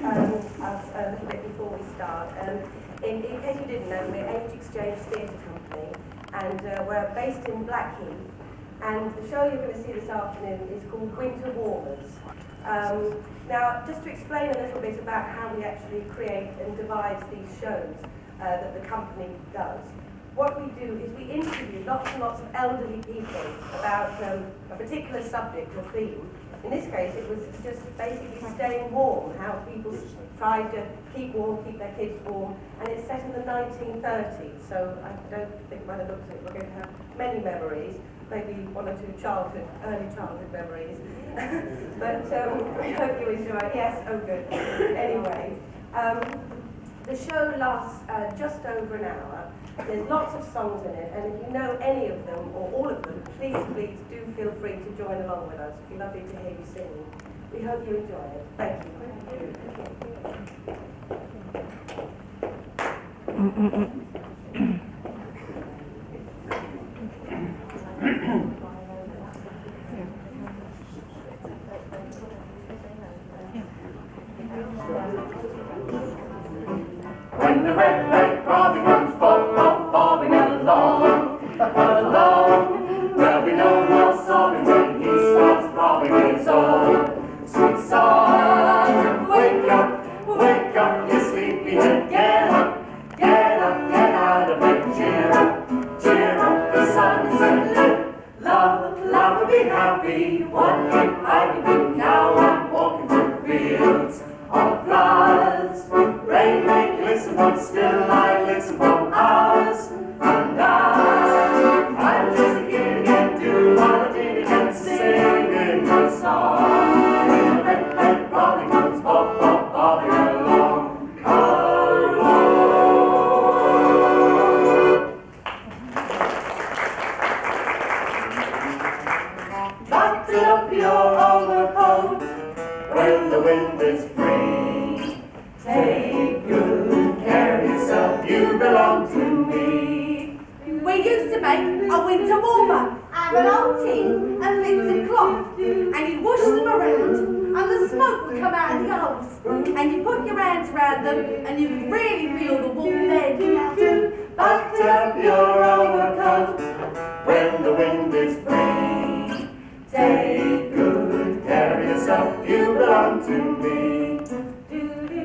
a little bit before we start. In case you didn't know, we're Age Exchange Theatre Company, and we're based in Blackheath. And the show you're going to see this afternoon is called Winter Warmers. Now, just to explain a little bit about how we actually create and devise these shows that the company does. What we do is we interview lots and lots of elderly people about a particular subject or theme. In this case, it was just basically staying warm, how people tried to keep warm, keep their kids warm, and it's set in the 1930s, so I don't think by the looks of it we're going to have many memories, maybe one or two early childhood memories. But we hope you enjoy it. Yes, oh good. Anyway, the show lasts just over an hour. There's lots of songs in it, and if you know any of them, or all of them, please do feel free to join along with us. It'd be lovely to hear you singing. We hope you enjoy it. Thank you. When the red Bromley comes bobbing along, there'll be no more sobbing when he starts throbbing his own sweet song. Wake up, you sleepyhead, get up, get out of bed, cheer up, the sun is setting, love will be happy. What if I be blue? Now I'm walking through fields of flowers. Rain may glisten, but still I listen for hours and hours. I'm just a kid again, doing what I did again, singing a song. When the red Bromley comes bobbing along. Button up your overcoat when the wind is free. Take good care of yourself, you belong to me. We used to make a winter warmer out of an old tin and bits of cloth, and you'd wash them around, and the smoke would come out of the holes, and you put your hands around them, and you could really feel the warmth then. Button up your overcoat when the wind is free. Take good care of yourself, you belong to me.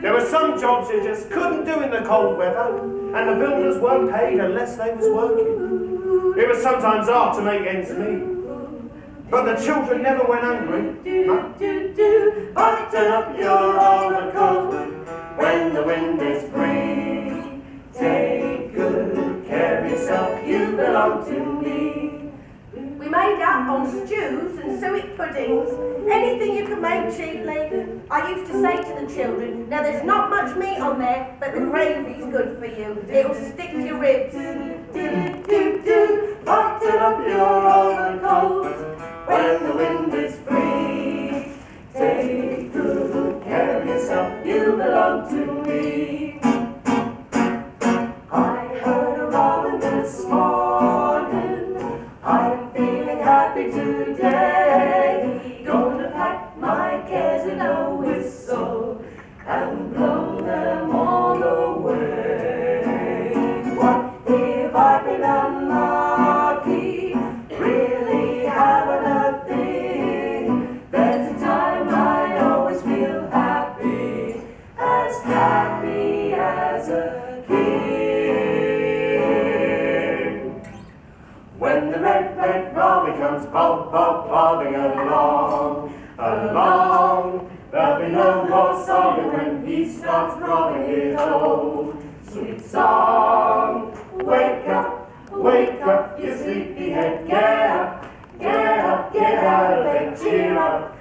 There were some jobs you just couldn't do in the cold weather, and the builders weren't paid unless they was working. It was sometimes hard to make ends meet, but the children never went hungry. Button up your overcoat when the wind is free. Take good care of yourself, you belong to me. We made up on stews and suet puddings, anything you can make cheaply. I used to say to the children, now there's not much meat on there, but the gravy's good for you. It'll stick to your ribs. Button up your overcoat when the wind is free. Take good care of yourself, you belong to me. I heard a robin this morning, I'm feeling happy today. Gonna pack my cares in a whistle and blow them all away. What if I've been unlucky, really haven't a thing? There's a time I always feel happy as a king. When the red Bromley comes bobbing along, there'll be no more sobbing when he starts throbbing his old sweet song. Wake up, you sleepyhead, get up, get out of bed, cheer up,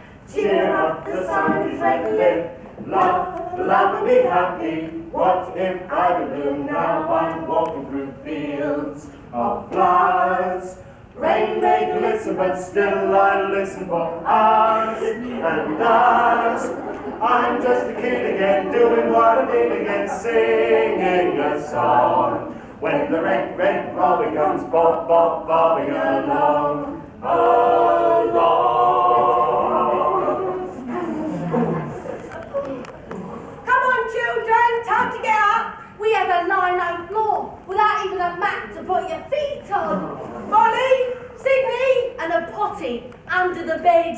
the sun is ready. Love will be happy. What if I be blue? Now I'm walking through fields of flowers. Rain may glisten, but still I listen for hours and hours. I'm just a kid again, doing what I did again, singing a song. When the red Bromley comes bobbing along. Come a mat to put your feet on. Molly, Sydney, And a potty under the bed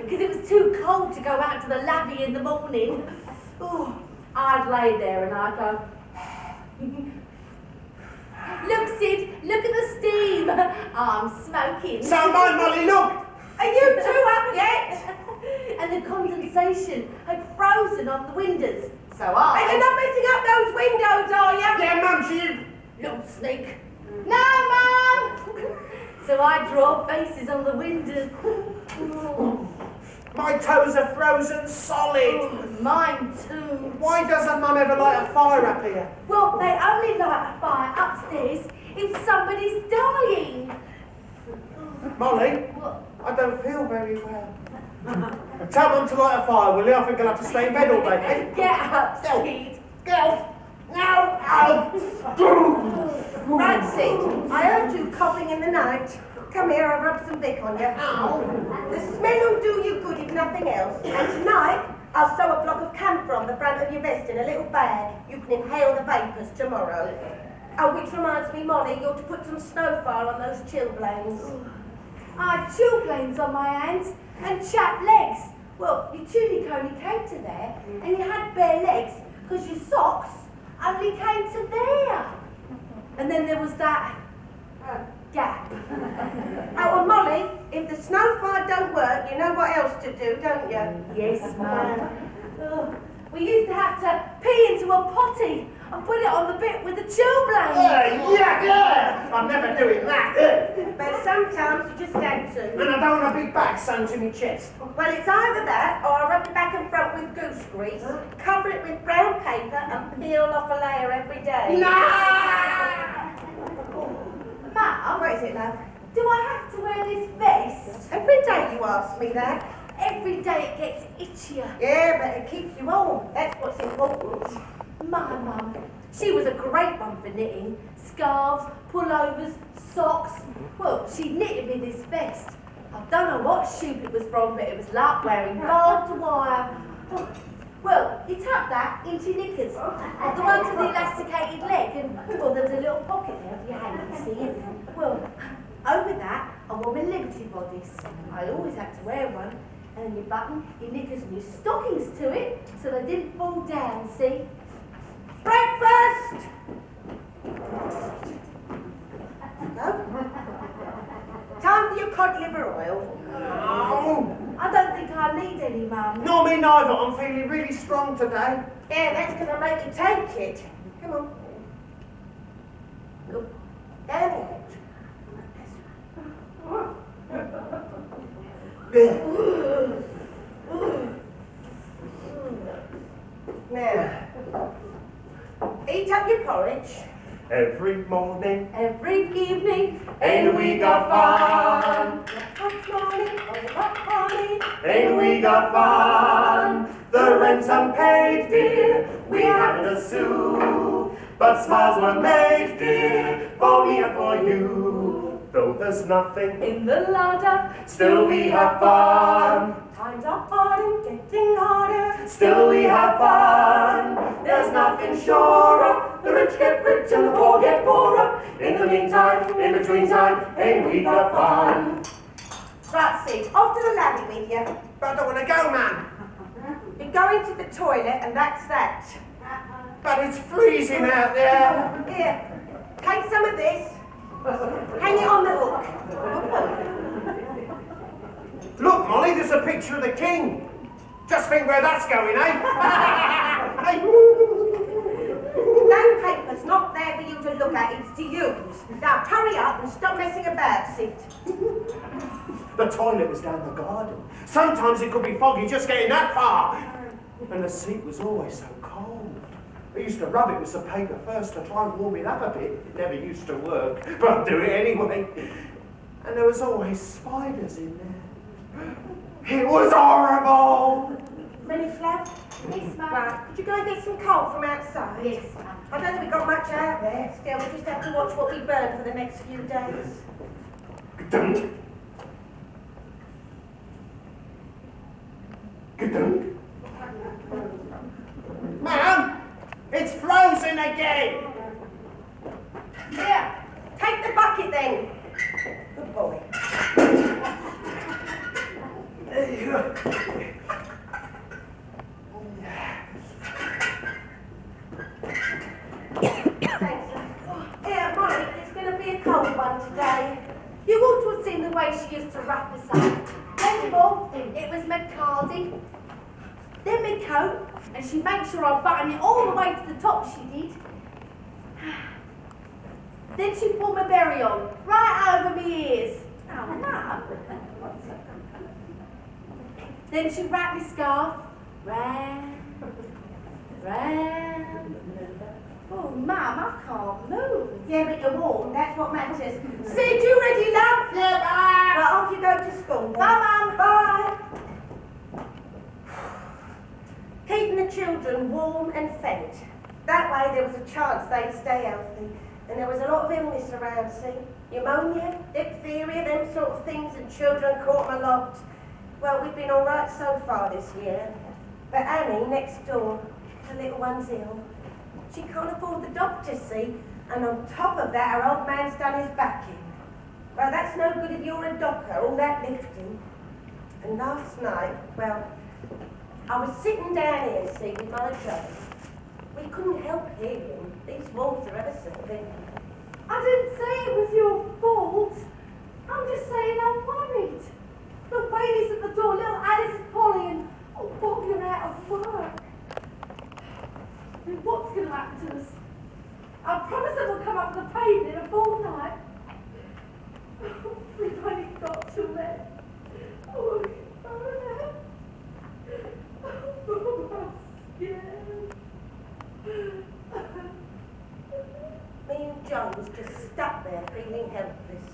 because it was too cold to go out to the lavvy in the morning. Oh, I'd lay there and I'd go, look, Sid, look at the steam. I'm smoking. So am I, Molly, look! are you two up yet? And the condensation had frozen on the windows. So And you're not messing up those windows, are you? Yeah, Mum, she... Little sneak. No, Mum! So I draw faces on the windows. My toes are frozen solid. Mine too. Why doesn't Mum ever light a fire up here? Well, they only light a fire upstairs if somebody's dying. Molly, What? I don't feel very well. Tell Mum to light a fire, will you? I think I'll have to stay in bed all day. Eh? Get up, Sid. Go! No! Ow! Right, Sid, I heard you coughing in the night. Come here, I'll rub some Vic on you. The smell will do you good if nothing else. And tonight, I'll sew a block of camphor on the front of your vest in a little bag. You can inhale the vapours tomorrow. Oh, which reminds me, Molly, you're to put some snowfire on those chilblains. I had chilblains on my hands and chapped legs. Well, your tunic only came to there, and you had bare legs because your socks only came to there. And then there was that gap. Oh, and Molly, if the snowfire don't work, you know what else to do, don't you? Yes, Mum. Oh, we used to have to pee into a potty and put it on the bit with the chilblains. Yeah! I'm never doing that. But sometimes you just have to. And I don't want a big bag sewn to my chest. Well, it's either that, or I'll rub it back and front with goose grease, cover it with brown paper, and peel off a layer every day. Mum, What is it, love? do I have to wear this vest? Every day you ask me that. Every day it gets itchier. Yeah, but it keeps you warm. That's what's important. My mum, she was a great one for knitting. Scarves, pullovers, socks. Well, she knitted me this vest. I don't know what shoot it was from, but it was like wearing barbed wire. Well, you tuck that into your knickers, the ones with the elasticated leg, and well, there was a little pocket there for your hand, you see. And, well, over that, I wore my Liberty bodies. I always had to wear one. And then you button your knickers and your stockings to it, so they didn't fall down, see? Breakfast! No? Time for your cod liver oil. Oh, I don't think I need any, Mum. nor me neither. I'm feeling really strong today. Yeah, that's because I made you take it. Come on. Look. Down the edge. Now, eat up your porridge. Every morning, Every evening, ain't we got fun? Hot morning, hot morning. Ain't we got fun? The rent's unpaid, dear. We haven't a sou, but smiles were made, dear, for me and for you. Though there's nothing, in the larder, still we have fun. Times are hard and getting harder. Still we have fun. There's nothing surer. The rich get rich and the poor get poorer. In the meantime, in between time, ain't we got fun? Right, Sid, off to the lavvy with you. But I don't want to go, man. You're going to the toilet and that's that. But it's freezing out there. Here, take some of this. Hang it on the hook. Look, Molly, there's a picture of the king. Just think where that's going, eh? That paper's not there for you to look at, it's to use. Now hurry up and stop messing about, Sid. The toilet was down the garden. Sometimes it could be foggy just getting that far. And the seat was always so cold. I used to rub it with some paper first to try and warm it up a bit. It never used to work, but I'd do it anyway. And there was always spiders in there. It was horrible! Finished, love? yes, Mum. Right, could you go and get some coal from outside? Yes, Mum. I don't think we've got much out there. Still, we just have to watch what we burn for the next few days. Gadunk. Gadunk. Ma'am, it's frozen again! Here, the bucket then. Good boy. Thanks, love. Here, Molly, it's going to be a cold one today. You ought to have seen the way she used to wrap us up. Then, Bob, it was my cardi, then my coat, and she'd make sure I buttoned it all the way to the top, she did. Then she'd pull my berry on, right over my ears. Oh, Mum. Then she'd wrap my scarf round. Oh, Mum, I can't move. Yeah, but you're warm, that's what matters. Sid, you ready, love? Yeah, bye. Well, off you go to school then. Bye, Mum. Bye. Keeping the children warm and fed. That way there was a chance they'd stay healthy. And there was a lot of illness around, see? Pneumonia, diphtheria, them sort of things, and children caught them a lot. Well, we've been all right so far this year. But Annie, next door, her little one's ill. She can't afford the doctor, see? And on top of that, her old man's done his back in. Well, that's no good if you're a docker, all that lifting. And last night, well, I was sitting down here, see, with Mother Joe. We couldn't help hearing. These walls are ever so thin. I didn't say it was your fault. I'm just saying I'm worried. Look, Bailey's at the door, little Alice and Polly, and oh, Bob, you're out of work. I mean, what's going to happen to us? I promise I will come up the pavement in a fortnight. We've only got till then. Oh, Me and Joe was just stuck there feeling helpless.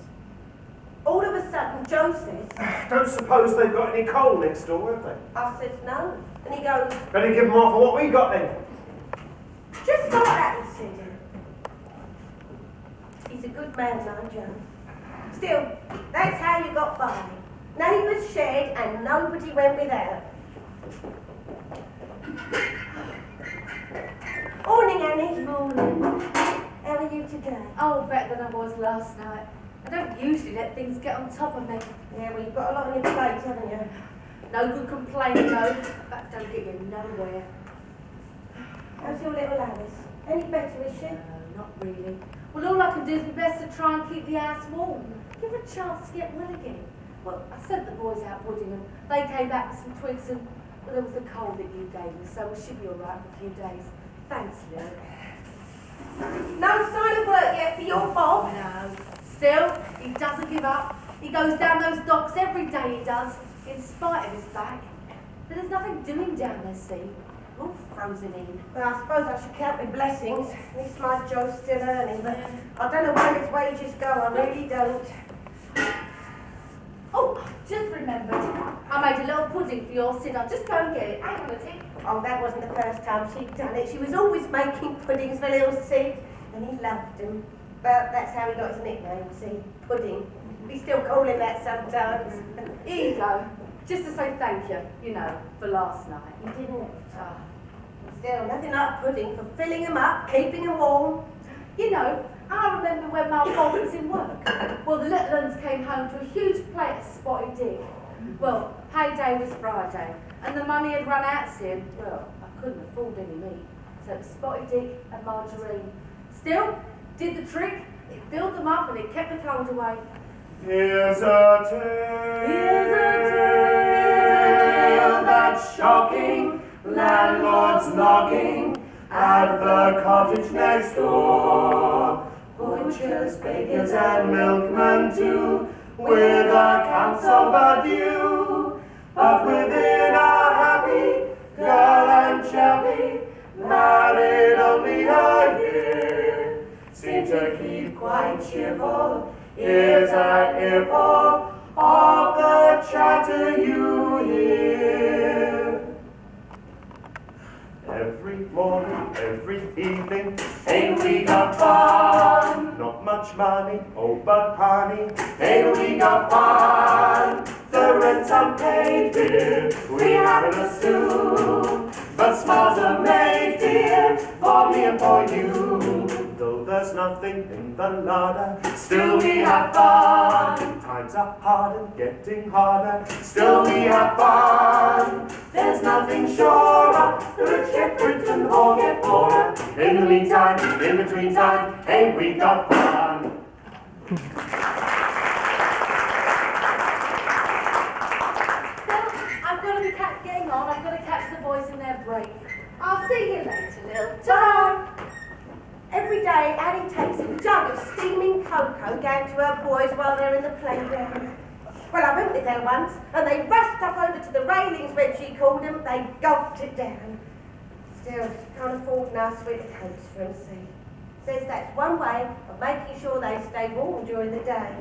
All of a sudden, Joe says, Don't suppose they've got any coal next door, have they? I says no. And he goes, Better give them half of what we got then. just like that, he said. He's a good man, now, Joe. Still, that's how you got by. Neighbours shared and nobody went without. Morning, Annie. morning. How are you today? Oh, better than I was last night. I don't usually let things get on top of me. Yeah, well, you've got a lot on your plate, haven't you? No good complaining, though. That don't get you nowhere. How's your little Alice? Any better, is she? No, not really. Well, all I can do is my best to try and keep the house warm. Give her a chance to get well again. Well, I sent the boys out wooding and they came back with some twigs and well, there was the coal that you gave me, so we should be all right for a few days. Thanks, Lou. No sign of work yet for your Bob? No. Still, he doesn't give up. He goes down those docks every day, he does, in spite of his back. But there's nothing doing down there, see? All frozen in. Well, I suppose I should count my blessings. At least my Joe's still earning, but I don't know where his wages go, I really don't. Oh, just remembered. I made a little pudding for your Sid. I'll just go and get it. Hang on a tick. Oh, that wasn't the first time she'd done it. She was always making puddings for little Sid, and he loved them. But that's how he got his nickname, see? Pudding. We still call him that sometimes. Here you go. Just to say thank you, you know, for last night. You didn't? Oh. Still, nothing like pudding for filling them up, keeping them warm. You know, I remember when my mum was in work. Well, the little uns came home to a huge plate of spotted dick. Well, payday was Friday, and the money had run out soon. Well, I couldn't afford any meat, so it was spotted dick and margarine. Still, did the trick. It filled them up and it kept the cold away. Here's a tale. Here's a tale that's shocking. Landlord's knocking at the cottage next door. Butchers, bakers, and milkmen too, with accounts overdue. But within a happy girl and chappy, married only a year, seem to keep quite cheerful. Here's an earful of the chatter you hear. Every morning, every evening, Ain't we got fun? not much money, oh but honey. Ain't we got fun? The rent's unpaid, dear. We haven't a stew, but smiles are made, dear, for me and for you. Though there's none nothing in the larder. Still we have fun. Times are hard and getting harder. Still we have fun. There's nothing surer than a check written or get poorer. In the meantime, in between time, hey, we got fun. I've got to be getting on. I've got to catch the boys in their break. I'll see you later, Lil. Ta-ra! Every day, Annie takes a jug of steaming cocoa down to her boys while they're in the playground. Well, I went with her once, and they rushed up over to the railings when she called them. They gulped it down. Still, she can't afford nice winter coats from sea. Says that's one way of making sure they stay warm during the day.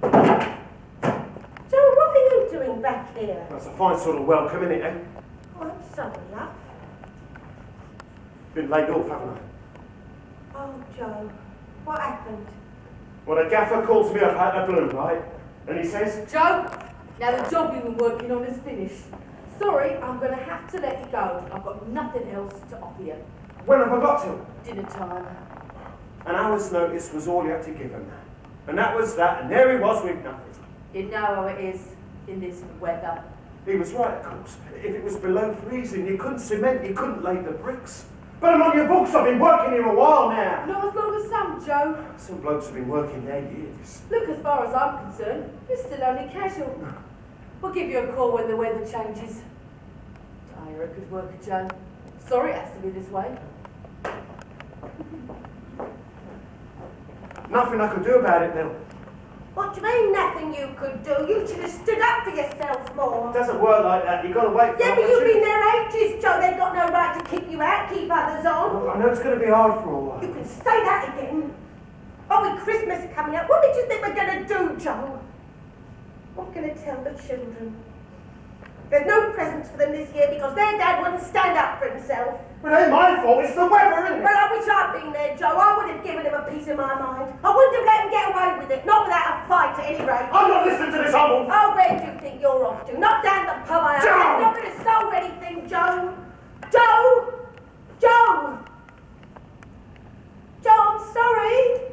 Joe, what are you doing back here? That's a fine sort of welcome, isn't it, eh? Oh, I'm sorry, love. Been laid off, haven't I? Oh, Joe, what happened? Well, the gaffer calls me up out of the blue, right? And he says, Joe, now the job you've been working on is finished. Sorry, I'm going to have to let you go. I've got nothing else to offer you. when have I got to? Dinner time. An hour's notice was all you had to give him. And that was that, and there he was with nothing. You know how it is in this weather. He was right, of course. If it was below freezing, you couldn't cement, you couldn't lay the bricks. But I'm on your books, I've been working here a while now. Not as long as some, Joe. Some blokes have been working there years. Look, as far as I'm concerned, you're still only casual. We'll give you a call when the weather changes. Oh, you're a good worker, Joe. Sorry it has to be this way. Nothing I could do about it, Bill. What do you mean, nothing you could do? You should have stood up for yourself more. It doesn't work like that. You've got to wait for Yeah, but you've been opportunity. there ages, Joe. They've got no right to kick you out, keep others on. Well, I know it's going to be hard for a while. You can say that again. Oh, with Christmas coming up, what did you think we're going to do, Joe? What are we going to tell the children? There's no presents for them this year because their dad wouldn't stand up for himself. But it ain't my fault, it's the weather, isn't it? Well, I wish I'd been there, Joe. I would have given him a piece of my mind. I wouldn't have let him get away with it, not without a fight at any rate. I'm not listening to this humble. Oh, where do you think you're off to? Not down the pub, I am. Joe! You're not going to solve anything, Joe. Joe! Joe! Joe, I'm sorry.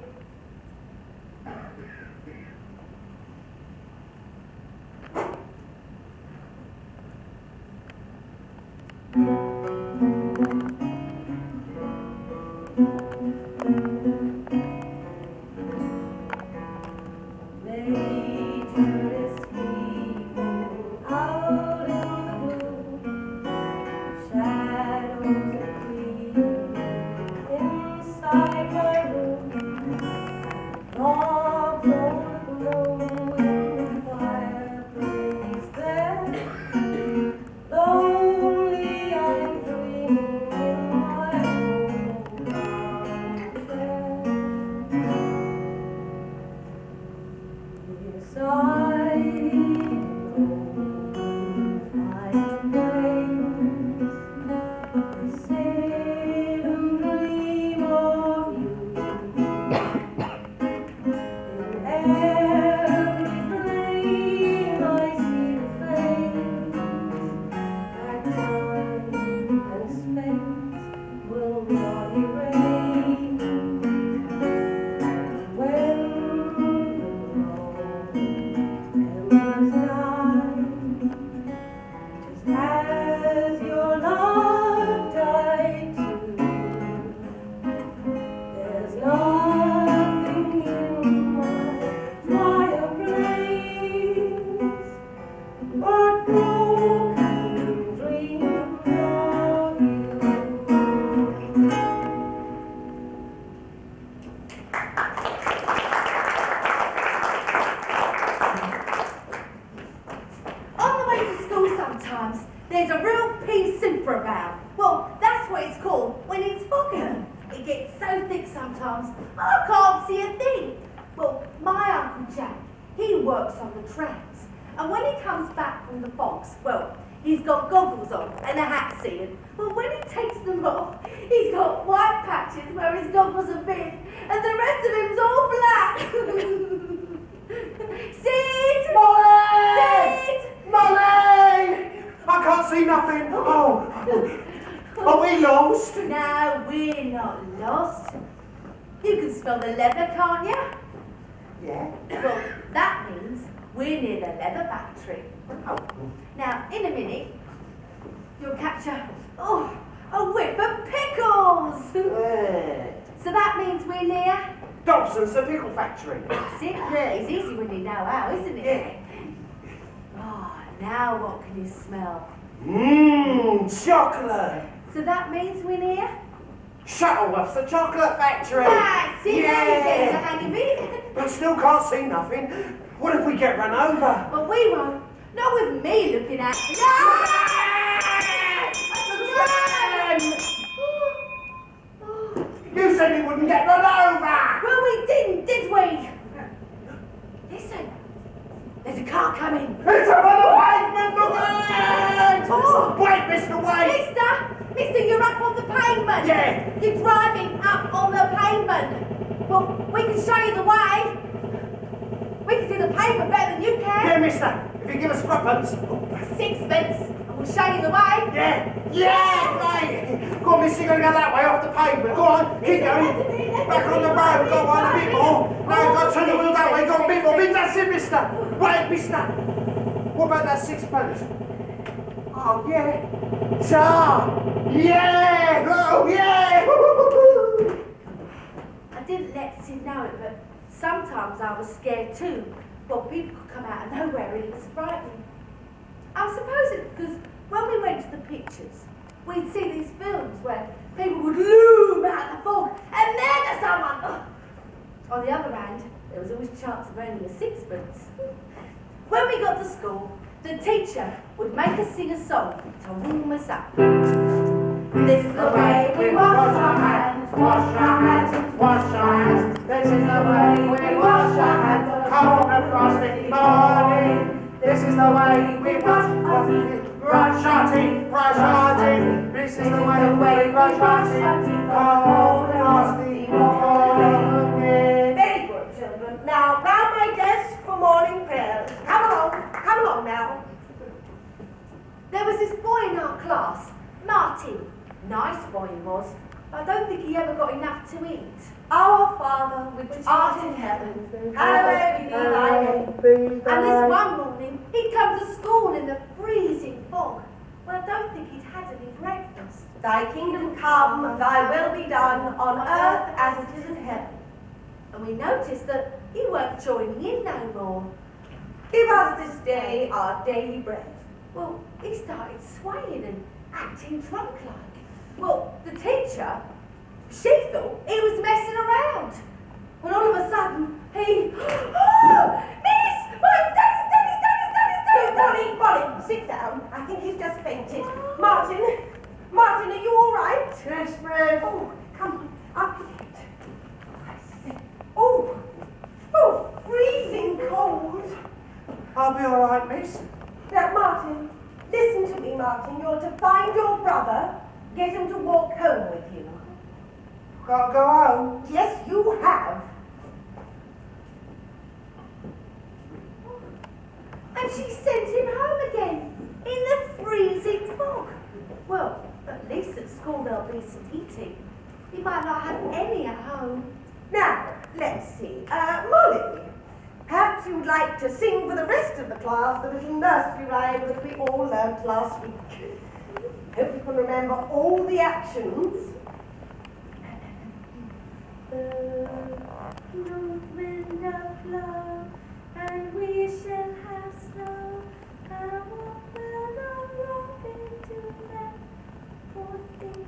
There's a real pea soup about. Well, that's what it's called when it's foggy. It gets so thick sometimes, I can't see a thing. Well, my Uncle Jack, he works on the trams. And when he comes back from the fogs, well, he's got goggles on and a hat seated. Well, when he takes them off, he's got white patches where his goggles have been, and the rest of him's all black. Sid! Molly! Sid! Molly! I can't see nothing. Oh, are we lost? No, we're not lost. You can smell the leather, can't you? Yeah. Well, that means we're near the leather factory. Now, in a minute, you'll catch a whiff of pickles. So that means we're near... Dobson's, the pickle factory. That's it. It's easy when you know how, isn't it? Yeah. Oh, now what can you smell? Chocolate. So that means we're near... Shuttleworth's, the chocolate factory. That's it. Now you get the hang of it. But still can't see nothing. What if we get run over? But we won't. Not with me looking at you. You said we wouldn't get run over! Well, we didn't, did we? Listen, there's a car coming. It's up on the pavement, look at it! Oh. Wait, Mr. Wait! Mister, you're up on the pavement. Yeah. You're driving up on the pavement. Well, we can show you the way. We can see the pavement better than you can. Yeah, mister, if you give us threepence. Sixpence, and we'll show you the way. Yeah, right. Go on, mister, you're going to go that way off the pavement. Go on, keep going. Back on the road, go on, a bit more. No, go turn the wheel that way, go on, a bit more. That's it, mister. Wait, mister. What about that sixpence? Oh, yeah. Ta! Yeah! Oh, yeah! I didn't let Sid know it, but sometimes I was scared too. Well, people could come out of nowhere and it was frightening. I suppose it's because when we went to the pictures, we'd see these films where people would loom out of the fog and murder someone. Ugh. On the other hand, there was always a chance of earning a sixpence. When we got to school, the teacher would make us sing a song to warm us up. This is the way we wash our hands, wash our hands, wash our hands. This is the way we wash our hands, cold and frosty morning. This is the way we wash our teeth, brush our teeth, brush our teeth. This is the way we brush our teeth, cold and frosty morning. Very good, children. Now, round my desk for morning prayers. Come along now. There was this boy in our class, Martin. Nice boy he was, but I don't think he ever got enough to eat. Our Father, which art in heaven, hallowed be thy name. And this one morning, he'd come to school in the freezing fog. Well, I don't think he'd had any breakfast. Thy kingdom come, thy will be done, on earth as it is in heaven. And we noticed that he weren't joining in no more. Give us this day our daily bread. Well, he started swaying and acting drunk-like. Well, the teacher, she thought he was messing around. When all of a sudden, he... Oh, Miss! Molly, sit down. I think he's just fainted. Martin, are you all right? Yes, Fred. Oh, come on, up with it. Oh, freezing cold. I'll be all right, miss. Now, Martin, listen to me, Martin. You're to find your brother, get him to walk home with you. Gotta go home. Yes, you have. And she sent him home again, in the freezing fog. Well, at least at school there'll be some eating. He might not have any at home. Now, let's see. Molly, perhaps you'd like to sing for the rest of the class the little nursery rhyme that we all learnt last week. Hope you can remember all the actions. The north wind doth blow, and we shall have snow. And what will the robin do then for thee?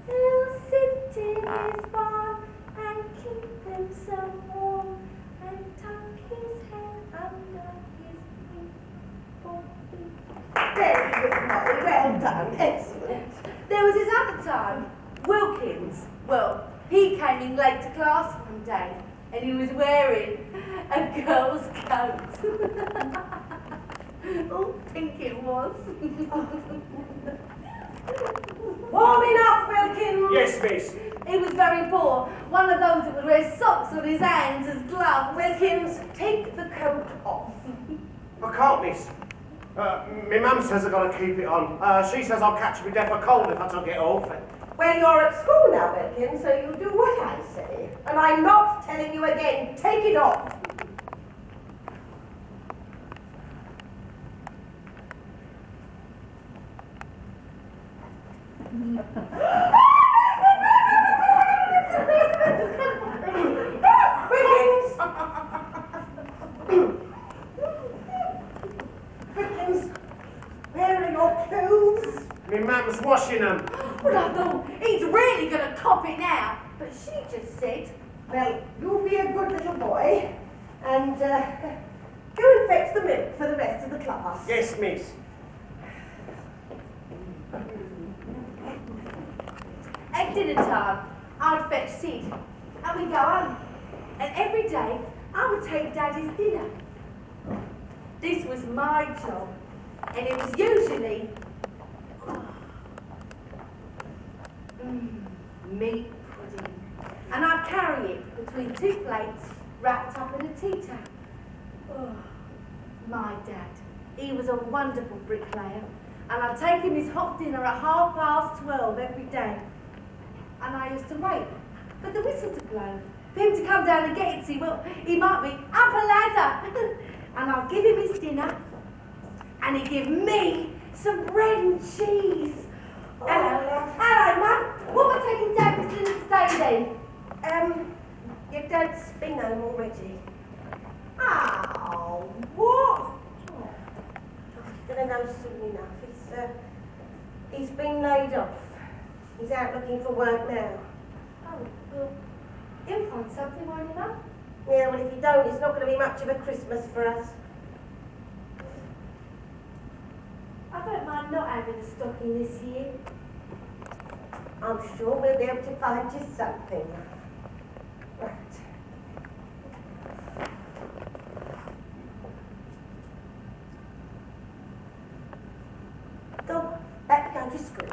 He'll sit in his barn and keep himself warm, and tuck his head under his wing for thee. Very good, Molly. Well done. Excellent. There was his other time, Wilkins. Well, he came in late to class one day, and he was wearing a girl's coat. Oh, pink it was. Warm enough, Wilkins. Yes, miss. He was very poor. One of those that would wear socks on his hands as gloves. Wilkins, take the coat off. I can't, miss. My mum says I've got to keep it on. She says I'll catch me death of cold if I don't get off it. Well, you're at school now, Wilkin, so you'll do what I say. And I'm not telling you again. Take it off. Wilkins, where are your clothes? My mum's washing them. Well, I thought he's really going to cop it now. But she just said, Well, you'll be a good little boy and go and fetch the milk for the rest of the class. Yes, miss. at dinner time, I'd fetch Sid and we'd go home. And every day, I would take Daddy's dinner. This was my job, and it was usually meat pudding. And I'd carry it between two plates, wrapped up in a tea towel. Oh, my dad, he was a wonderful bricklayer, and I'd take him his hot dinner at 12:30 every day. And I used to wait for the whistle to blow, for him to come down and get it. See, well, he might be up a ladder. And I'd give him his dinner, and he'd give me some bread and cheese. Hello, Mum. What am I taking Dad for dinner today then? Your dad's been home already. Oh, what? You're gonna know soon enough. He's been laid off. He's out looking for work now. Oh, well, he'll find something, won't he, Mum? Yeah, well, if you don't, it's not going to be much of a Christmas for us. I don't mind not having a stocking this year. I'm sure we'll be able to find you something. Right. Go, back to go to school.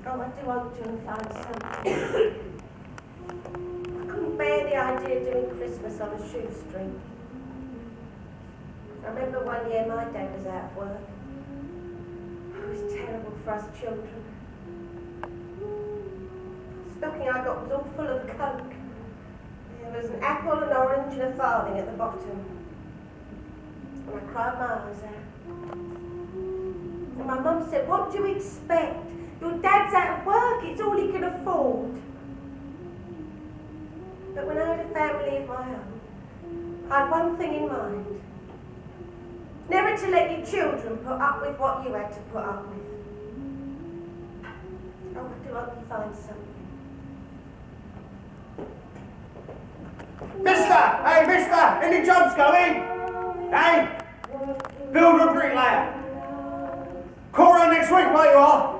Oh, I do hope you'll find something. I couldn't bear the idea of doing Christmas on a shoestring. I remember one year my dad was out of work. It was terrible for us children. The stocking I got was all full of Coke. There was an apple, an orange and a farthing at the bottom. And I cried my eyes out. And my mum said, what do you expect? Your dad's out of work, it's all he can afford. But when I had a family of my own, I had one thing in mind. Never to let your children put up with what you had to put up with. Oh, I do hope you find something. Mister! Hey, mister! Any jobs going? Hey! Builder bricklayer! Call round next week, mate, you are!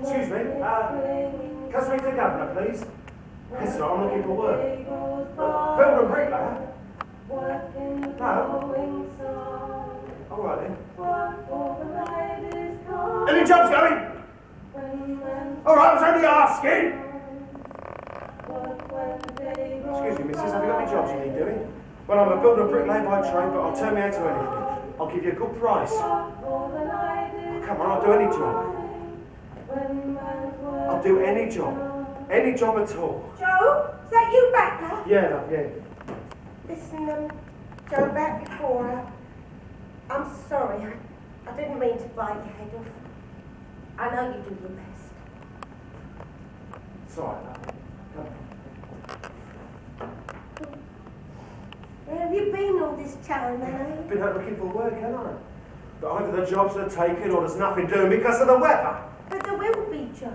Excuse me, can I speak to the governor, please? Yes, sir, I'm looking for work. Builder bricklayer? No? All right then. Any jobs going? All right, I was only asking. Excuse me, missus, have you got any jobs you need doing? Well, I'm a builder bricklayer by trade, but I'll turn me out to anything. I'll give you a good price. Oh, come on, I'll do any job. I'll do any job. Any job at all. Joe, is that you back there? Yeah, love, yeah. Listen, Joe, back before, I'm sorry. I didn't mean to bite your head off. I know you do your best. It's all right, love. Come on. Where have you been all this time, eh? I've been out looking for work, haven't I? But either the jobs are taken or there's nothing doing because of the weather. But there will be, Joe.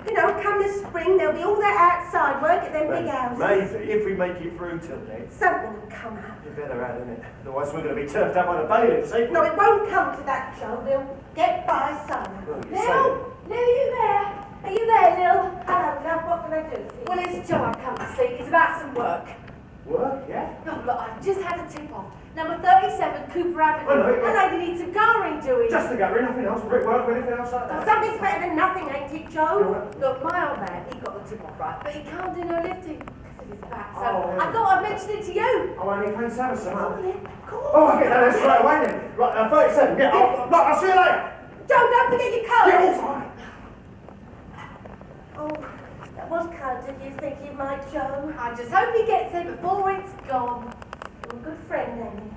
You know, come the spring, there'll be all that outside work at them big houses. Maybe, if we make it through till then. Something will come up. You better add, innit? Otherwise we're going to be turfed out by the bailiffs, ain't we? No, it won't come to that, Joe. We'll get by somehow. Well, you say Lil, Lil, are you there? Are you there, Lil? Hello, love, what can I do for you? Well, it's Joe I've come to see. It's about some work. Work, yeah? Oh, look, I've just had a tip-off. Number 37, Cooper Avenue. I know, yeah. And I need some garring doing. Just the guttering, nothing else. Brickwork or anything else like that. Something's better than nothing, ain't it, Joe? Look, my old man, he got the tip-off right, but he can't do no lifting because of his back. So Oh, yeah. I thought I'd mention it to you. Oh, only thanks ever so Come on, much. then. Come on. Oh, I'll get that there straight away then. Right, 37. Yeah, I'll see you later. Joe, don't forget your coat. Yeah, all right. Oh, that was kind of you think you might, Joe. I just hope he gets it before it's gone. You're a good friend, Annie.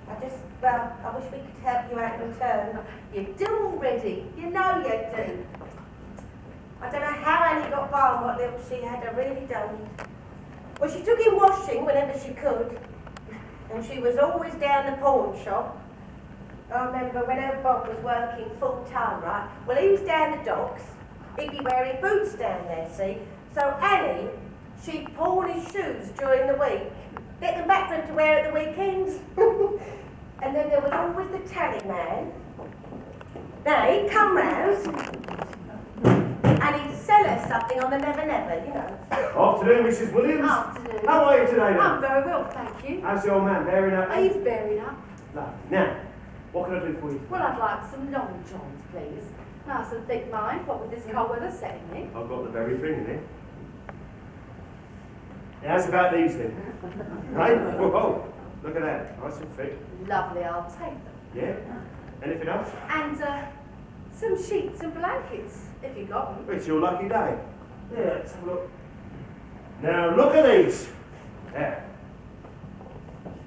I wish we could help you out in return. You do already. You know you do. I don't know how Annie got by on what little she had, I really don't. Well, she took in washing whenever she could, and she was always down the pawn shop. I remember when her Bob was working full time, right? Well, he was down the docks. He'd be wearing boots down there, see? So Annie, she'd pawn his shoes during the week, get them back for him to wear at the weekends. And then there was always the tally man. Now, he'd come round, and he'd sell her something on the Never Never, you know. Afternoon, Mrs. Williams. Afternoon. How are you today, then? I'm very well, thank you. How's the old man bearing up? He's buried up. Lovely. Now, what can I do for you? Well, I'd like some long johns, please. Nice and thick mind, what with this cold weather setting in. I've got the very thing in here. How's about these then? Right? Whoa, look at that. Nice and thick. Lovely, I'll take them. Yeah? Anything else? And some sheets and blankets, if you got them. It's your lucky day. Yeah, let's have a look. Now, look at these. There.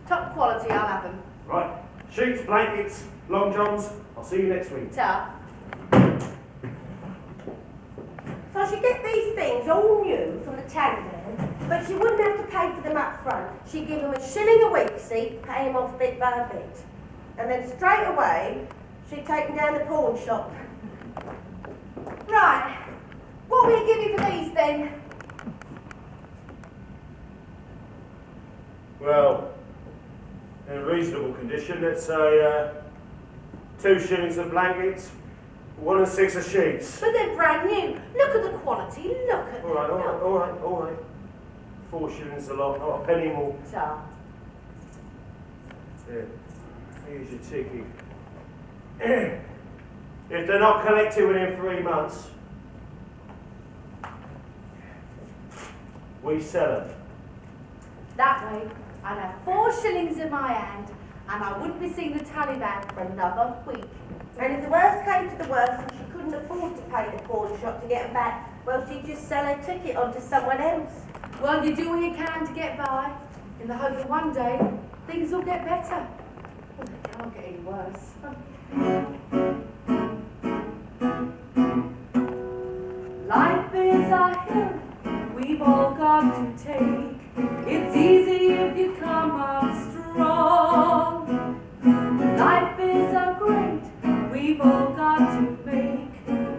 Top quality, I'll have them. Right. Sheets, blankets, long johns. I'll see you next week. Ta. So she'd get these things all new from the tally man, but she wouldn't have to pay for them up front. She'd give him $1 a week, see, pay him off bit by bit. And then straight away, she'd take him down the pawn shop. Right. What will you give me for these then? Well, in reasonable condition, let's say 2 shillings of blankets, 1 and 6 of sheets. But they're brand new. Look at the quality. Look at All right, them. all right. 4 shillings a lot, not a penny more. Ta. There. Here's your ticket. If they're not collected within 3 months, we sell them. That way, I'd have 4 shillings in my hand, and I wouldn't be seeing the Taliban for another week. And if the worst came to the worst and she couldn't afford to pay the pawn shop to get them back, well, she'd just sell her ticket on to someone else. Well, you do all you can to get by, in the hope that one day things will get better. Well, they can't get any worse. Life is a hill we've all got to take. It's easy if you come up strong. Life is a grade we've all got to make.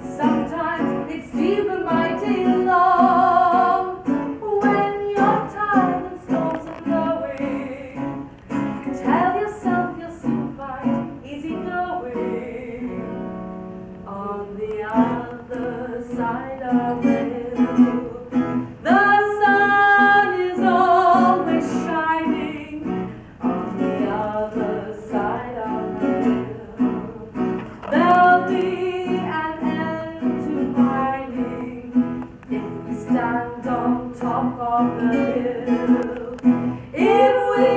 Sometimes it's deep and mighty long. When you're tired and storms are blowing, tell yourself you'll soon find easy going. On the other side of the hill, the sun is always shining. On the other side of the hill, there'll be an end to hiding if we stand on top of the hill. If we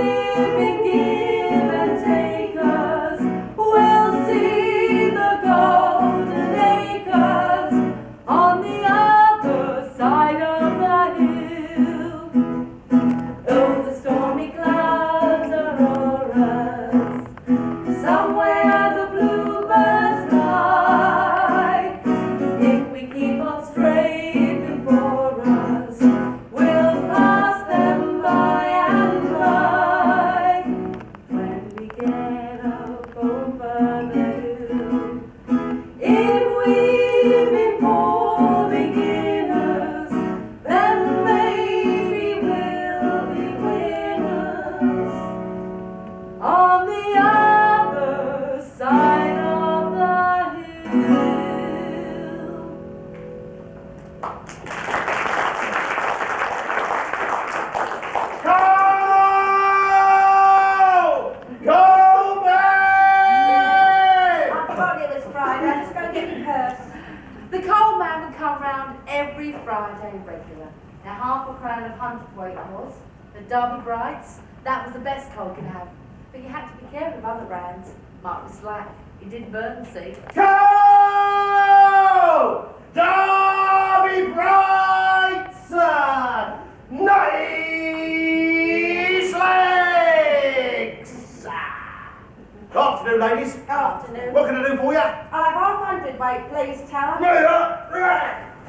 begin and takers, we'll see the golden acres on the other side of the hill. Oh, the stormy clouds are o'er us, somewhere the bluebirds fly. If we keep on straight before us, we'll pass them by and by. When we get up over the hill, if we've been poor beginners, then maybe we'll be winners on the other side of the hill. Go! Go back! I forgot it was Friday. Let's go and get your purse. The coal man would come round every Friday regular. Now, half a crown of 100 weight was. The Derby Brights, that was the best coal could have. But you had to be careful of other brands. Might be slack. It didn't burn, see? Go! Derby Brights! Nice legs! Afternoon, ladies. Afternoon. What can I do for you? I'll have half hundredweight, please, Tara.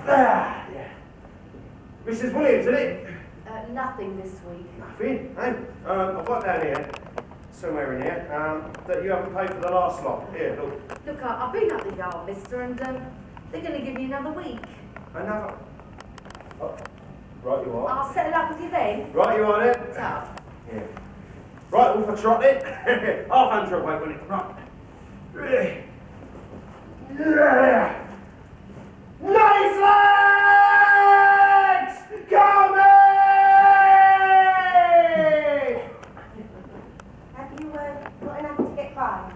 Yeah. Mrs. Williams, isn't it? Nothing this week. Nothing. Hey, I've got down here, somewhere in here, that you haven't paid for the last lot. Here, look. Look, I've been up the yard, mister, and they're going to give me another week. Another. Oh, right you are. I'll settle up with you then. Right you are then. Tough. Yeah. Right, all for trotting. Half hundredweight, will it? Right. Yeah. Nice legs! Come in! Have you got enough to get by?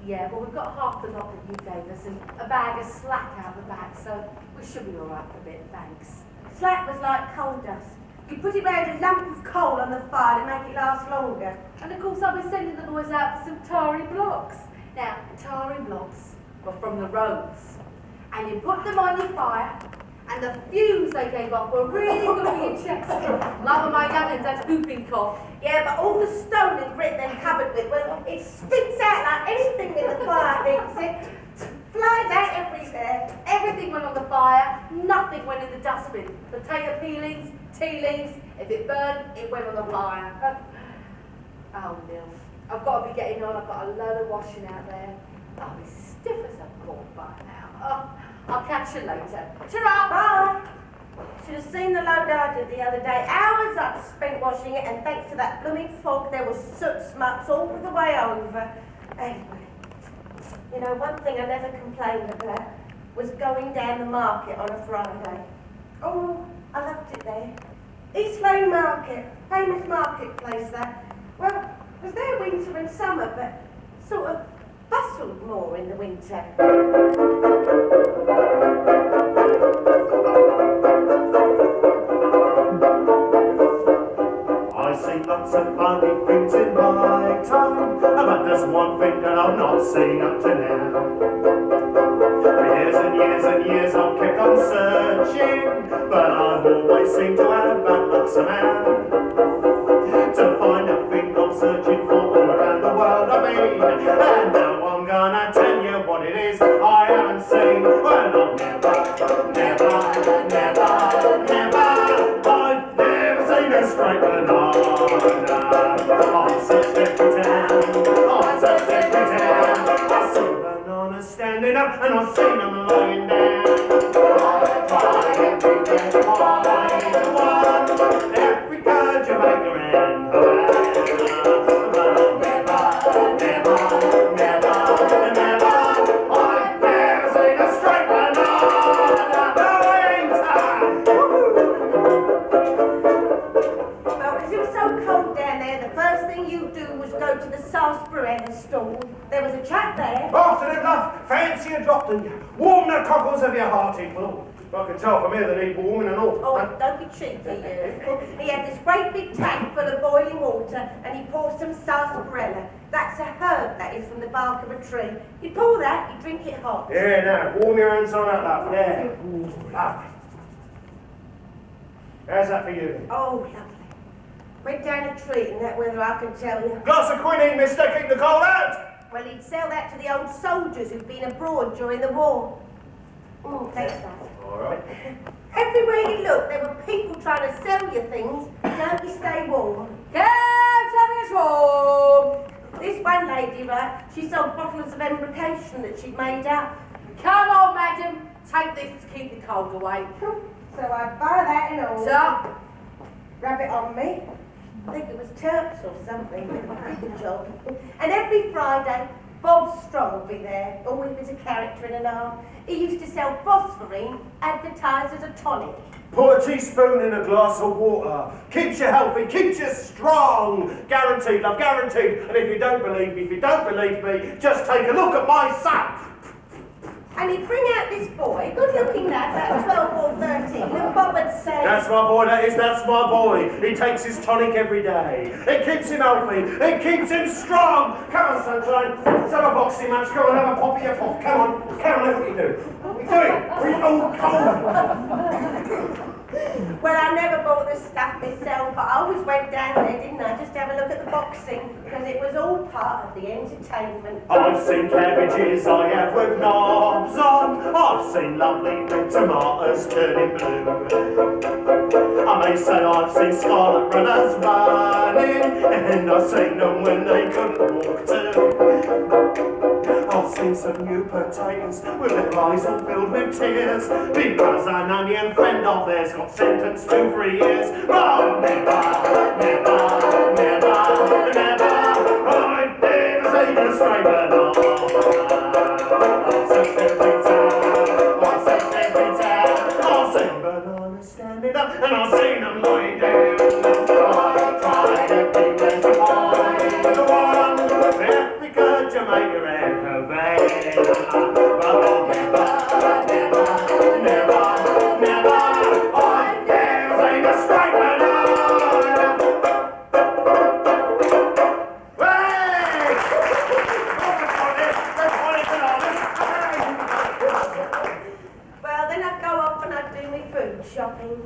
Yeah, well, we've got half the lot that you gave us and a bag of slack out the back, so we should be all right for a bit, thanks. Slack was like coal dust. You put it round a lump of coal on the fire to make it last longer. And of course, I'll be sending the boys out for some tarry blocks. Now, tarry blocks were from the roads, and you put them on your fire, and the fumes they gave off were really good for your chest. Love of my young'uns had whooping cough. Yeah, but all the stone and grit they're covered with, well, it spits out like anything in the fire hits it. Flies out everywhere. Everything went on the fire, nothing went in the dustbin. Potato peelings, tea leaves, if it burned, it went on the fire. Oh, Neil, I've got to be getting on. I've got a load of washing out there. I'll be stiff as a cork by now. Oh, I'll catch you later. Ta-ra! Bye. Should have seen the load I did the other day. Hours I'd spent washing it, and thanks to that blooming fog, there was soot smuts all the way over. Anyway, you know, one thing I never complained about was going down the market on a Friday. Oh, I loved it there. East Lane Market, famous marketplace that. Well, was there winter and summer, but sort of bustled more in the winter. I see lots of funny things in my time, but there's one thing that I've not seen up to now. For years and years and years I've kept on searching, but I've always seemed to have bad luck somehow. To find a thing I'm searching for all around the world I've been, and now I'm gonna tell you what it is I haven't seen. Well, I've never I've never seen a straight banana. I've searched every town, I've searched every town. I've seen bananas standing up and I've seen them lying down. I've tried everywhere to find one, every good Jamaica and stall. There was a chap there. Afternoon, love. Fancy a drop, do you? Warm the cockles of your heart, it will. I can tell from here they need warming and all. Oh, don't be cheeky, you. He had this great big tank full of boiling water, and he poured some sarsaparilla. That's a herb that is from the bark of a tree. You pour that, you drink it hot. Yeah, now, warm your hands on that, love. Yeah. Lovely. How's that for you? Oh, lovely. Went down a treat in that weather, I can tell you. Glass of quinine, mister, keep the cold out. Well, he'd sell that to the old soldiers who'd been abroad during the war. Oh, thanks, love. All right. Everywhere you look, there were people trying to sell you things. Don't you stay warm? Get warm. This one lady, right, she sold bottles of embrocation that she'd made up. Come on, madam. Take this to keep the cold away. So I buy that and all. So, Rub it on me. I think it was Turks or something. Did the job. And every Friday, Bob Strong would be there, always was a character and a half. He used to sell phosphorine, advertised as a tonic. Put a teaspoon in a glass of water. Keeps you healthy, keeps you strong. Guaranteed, love, guaranteed. And if you don't believe me, just take a look at my son. And he'd bring out this boy, good-looking lad, about 12 or 13, and Bob would say... That's my boy, that's my boy. He takes his tonic every day. It keeps him healthy. It keeps him strong. Come on, sunshine. Let's have a boxing match. Go and have a pop of your pop. Come on, look what you do. What are we doing? Well, I never bought the stuff myself, but I always went down there, didn't I, just to have a look at the boxing, because it was all part of the entertainment. I've seen cabbages, I have, with knobs on. I've seen lovely red tomatoes turning blue. I may say I've seen scarlet runners running, and I've seen them when they couldn't walk too. I've seen some new potatoes with their eyes all filled with tears, because an onion friend of theirs got sentenced to 3 years. Oh, never, never, never, never, I've never seen a straight banana. I've searched every town, I've searched every town. I've seen bananas standing up and I've seen them lying down. I've tried everywhere to find the one, Africa, Jamaica and Havana. But I'll never, never, never, never, I've never seen a straight banana. Well, then I'd go off and I'd do my food shopping.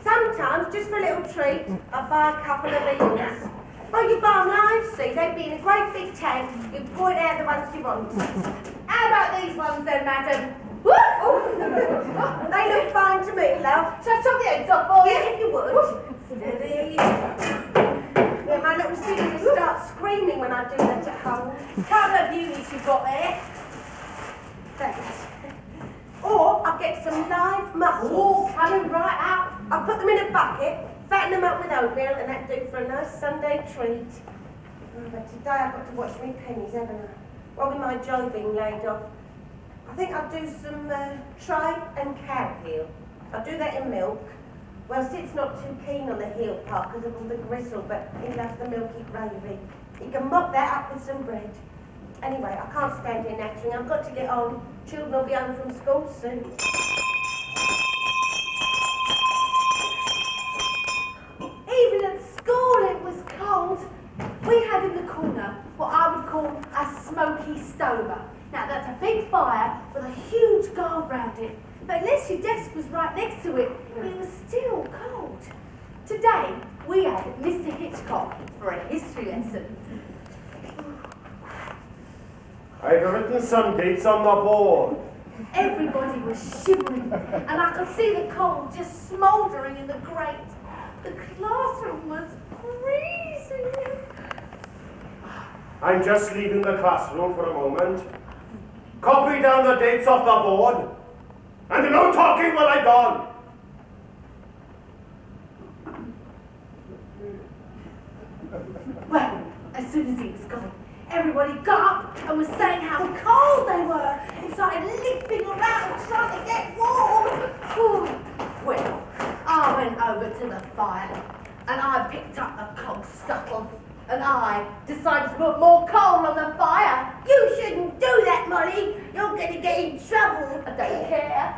Sometimes, just for a little treat, I'd buy a couple of eels. Well, you buy them live, see, they'd be in a great big tank. You point out the ones you want. How about these ones then, madam? They look fine to me, love. Shall I chop the heads off for you? Yeah, if you would. Steady. Yeah, my little sister just starts screaming when I do that at home. Couple of beauties you've got there. Thanks. Or I'll get some live mussels. Oh, coming right out. I'll put them in a bucket, fatten them up with oatmeal, and that'd do for a nice Sunday treat. Oh, but today I've got to watch my pennies, haven't I? Well, with my jaw being laid off. I think I'll do some tripe and cow heel. I'll do that in milk. Well, Sid's not too keen on the heel part because of all the gristle, but he loves the milky gravy. He can mop that up with some bread. Anyway, I can't stand here nattering. I've got to get on. Children will be home from school soon. Even at school it was cold. We had in the corner what I would call a smoky stover. Now that's a big fire with a huge guard round it. But unless your desk was right next to it, it was still cold. Today we had Mr. Hitchcock for a history lesson. I've written some dates on the board. Everybody was shivering, and I could see the coal just smouldering in the grate. The classroom was freezing. I'm just leaving the classroom for a moment. Copy down the dates off the board. And no talking while I'm gone. Well, as soon as he was gone, everybody got up and was saying how cold they were and started limping around trying to get warm. Well, I went over to the fire and I picked up the coal scuttle and I decided to put more coal on the fire. You shouldn't do that, Molly. You're going to get in trouble. I don't care.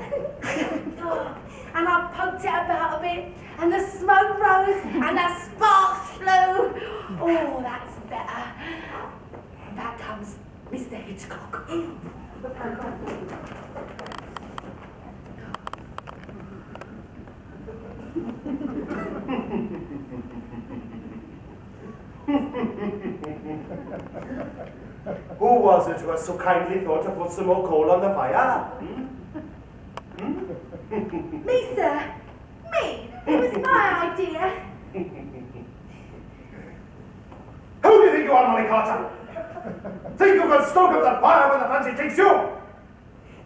And I poked it about a bit and the smoke rose and the sparks flew. Oh, that's better. Back comes Mr. Hitchcock. Who was it who so kindly thought to put some more coal on the fire? Me, sir. Me. It was my idea. Who do you think you are, Molly Carter? Think you can stoke up the fire when the fancy takes you?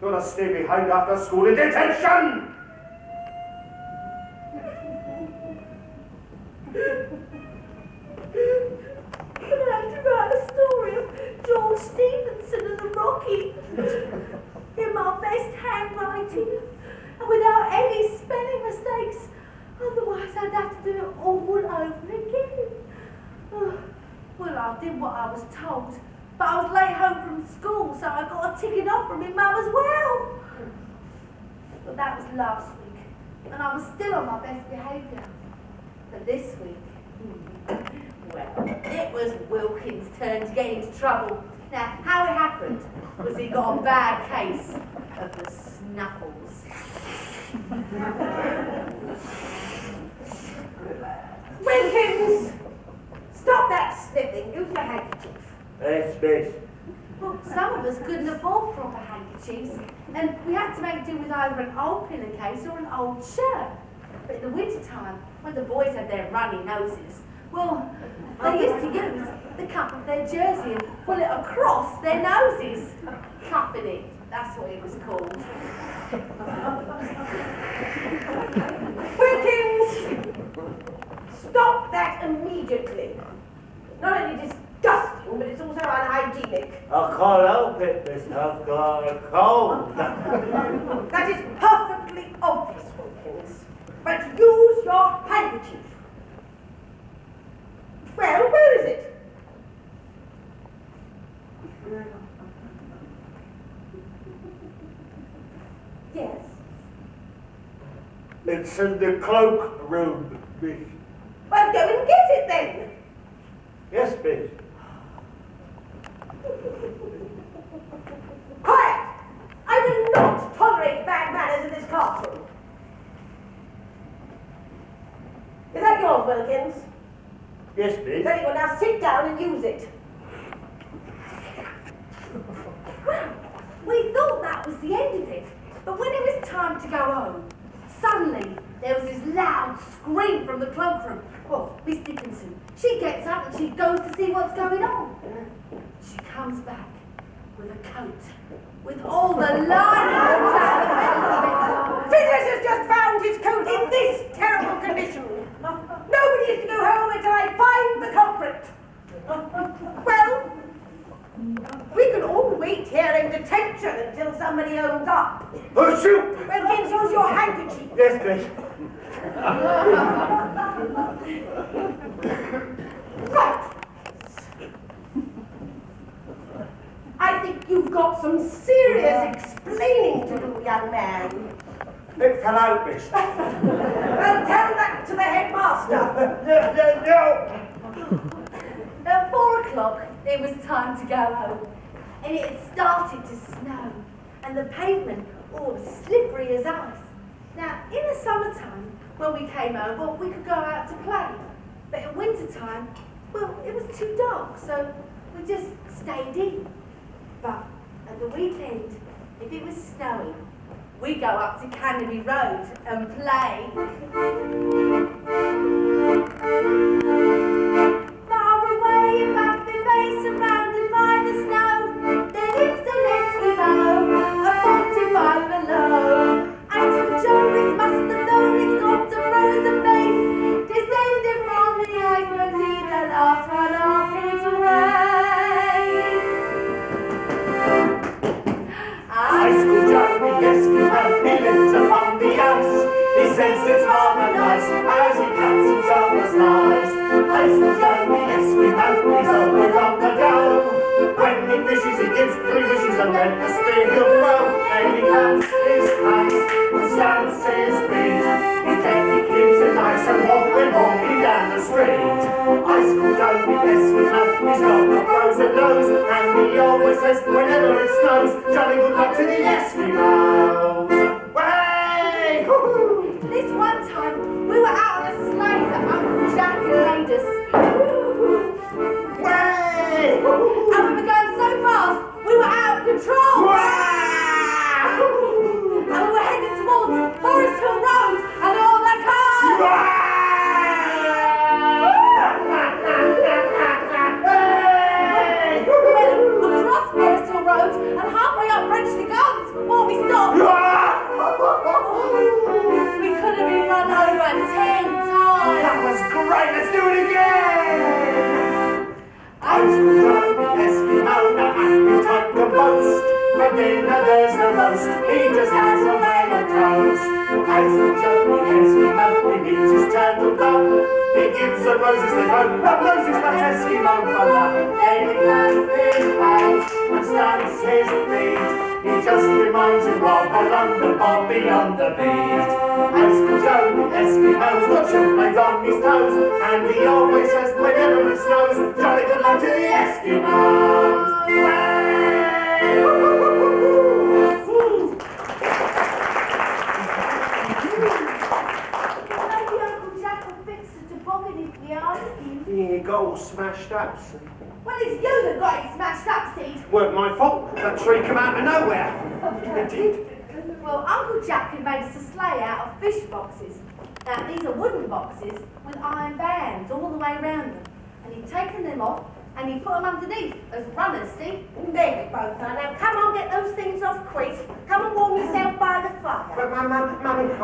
You're to stay behind after school in detention! I had to write a story of George Stevenson and the Rocky in my best handwriting and without any spelling mistakes. Otherwise, I'd have to do it all over again. Well, I did what I was told, but I was late home home from school, so I got a ticket off from my mum as well. But that was last week, and I was still on my best behaviour. But this week, well, it was Wilkins' turn to get into trouble. Now, how it happened was he got a bad case of the snuffles. Wilkins! Stop that sniffing. Use your handkerchief. Yes, miss. Well, some of us couldn't afford proper handkerchiefs, and we had to make do with either an old pillowcase or an old shirt. But in the winter time, when the boys had their runny noses, well, they used to use the cuff of their jersey and pull it across their noses. Cuffing it, that's what it was called. Wilkins! Stop that immediately. Not only disgusting, but it's also unhygienic. I can't help it, miss. I've got a cold. That is perfectly obvious, Wilkins. But use your handkerchief. Well, where is it? Yes. It's in the cloak room, miss. Well, go and get it then. Yes, miss. Quiet! I will not tolerate bad manners in this classroom. Is that yours, Wilkins? Yes, miss. Very well, now sit down and use it. Well, we thought that was the end of it, but when it was time to go home, suddenly there was this loud scream from the cloakroom. Well, Miss Dickinson, she gets up and she goes to see what's going on. She comes back with a coat, with all the lining ripped out the middle of it. Phineas has just found his coat in this terrible condition. Nobody is to go home until I find the culprit. Well, we can all wait here in detention until somebody owns up. Oh, shoot! Wilkins, use your handkerchief. Yes, miss. Right. I think you've got some serious explaining to do, young man. It fell out, miss. Well, tell that to the headmaster. No. At 4 o'clock, it was time to go home, and it had started to snow, and the pavement all slippery as ice. Now, in the summertime, when we came home, well, we could go out to play, but in winter time, well, it was too dark, so we just stayed in. But at the weekend, if it was snowing, we go up to Canterbury Road and play. Far away in Baffin Bay, surrounded by the snow, there lives an Eskimo, a 45 below. Uncle Jonas must have known he's got a frozen face, descended from the icebergs, he's the last one of his race. High school Johnny Eskimo, he lives upon the ice. He says it's rather nice as he cuts himself a slice. High school Johnny Eskimo, he's always on the go. When he fishes, he gives 3 wishes and then the spear he'll throw. Then he cuts his hands and stamps his feet. He says he keeps it nice and warm when walking down the street. High school Johnny Eskimo, he's got a frozen nose, and he always says whenever it snows, jolly good luck to the Eskimos. Way! Woo-hoo! This one time, we were out on a sleigh that Uncle Jack had made us. Way! And we were going so fast, we were out of control. Wow! And we were headed towards Forest Hill Road and all the cars. We went across Forest Hill Road and halfway up Bridge to Guns before we stopped. We could have been run over 10 times. That was great! Let's do it again! Ice cream Johnny Eskimo, no appetite to boast. For dinner there's no roast, he just has a veil of toast. Ice cream Johnny Eskimo, he needs his turtle dove. He gives the roses they go, but Moses that Eskimo brother. Then he plants his face and voice his reed. He just reminds you of a London bar beyond the beat. Icicle Joe, Eskimos, got children on his toes, and he always says whenever it snows, jolly good luck to the Eskimos. Maybe Uncle Jack will fix the toboggan if we ask him. He got all smashed up. Well, it's you that got it smashed up, Sid. Weren't my fault. That tree came out of nowhere. It did. Well, Uncle Jack had made us a sleigh out of fish boxes. Now, these are wooden boxes with iron bands all the way around them. And he'd taken them off and he put them underneath as runners, see? There you both are. Now come on, get those things off quick. Come and warm yourself by the fire. But Mummy, I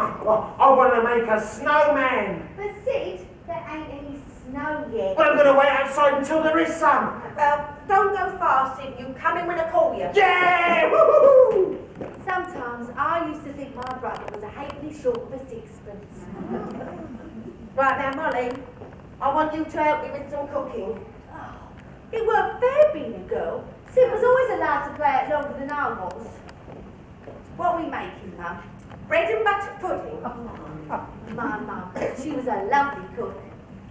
want to make a snowman. But Sid, there ain't any snow yet. Well, I'm going to wait outside until there is some. Well, don't go fast, Sid. You come in when I call you. Yeah! Woo-hoo-hoo! Sometimes I used to think my brother was a halfpenny short of a sixpence. Right now, Molly, I want you to help me with some cooking. Oh, it weren't fair being a girl. Sid was always allowed to play it longer than I was. What are we making, Mum? Bread and butter pudding. My mum, she was a lovely cook.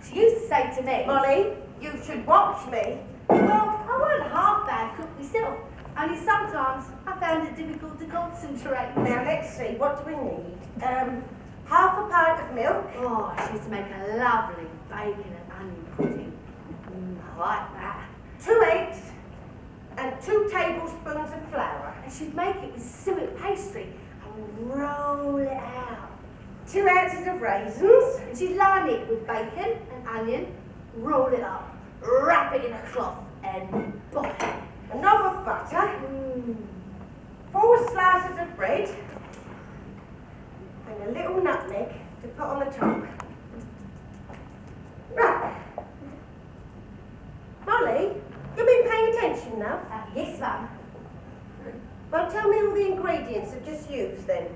She used to say to me, Molly, you should watch me. well, I wasn't half bad cook myself. Only sometimes I found it difficult to concentrate. Now, let's see. What do we need? Half a pint of milk. Oh, she used to make a lovely bacon and onion pudding. I like that. 2 eggs and 2 tablespoons of flour. And she'd make it with suet pastry and roll it out. 2 ounces of raisins. And she'd line it with bacon and onion, roll it up, wrap it in a cloth, and boil. A knob of butter. 4 slices of bread. And a little nutmeg to put on the top. Right. Molly, you've been paying attention now? Yes, Mum. Well, tell me all the ingredients I've just used then.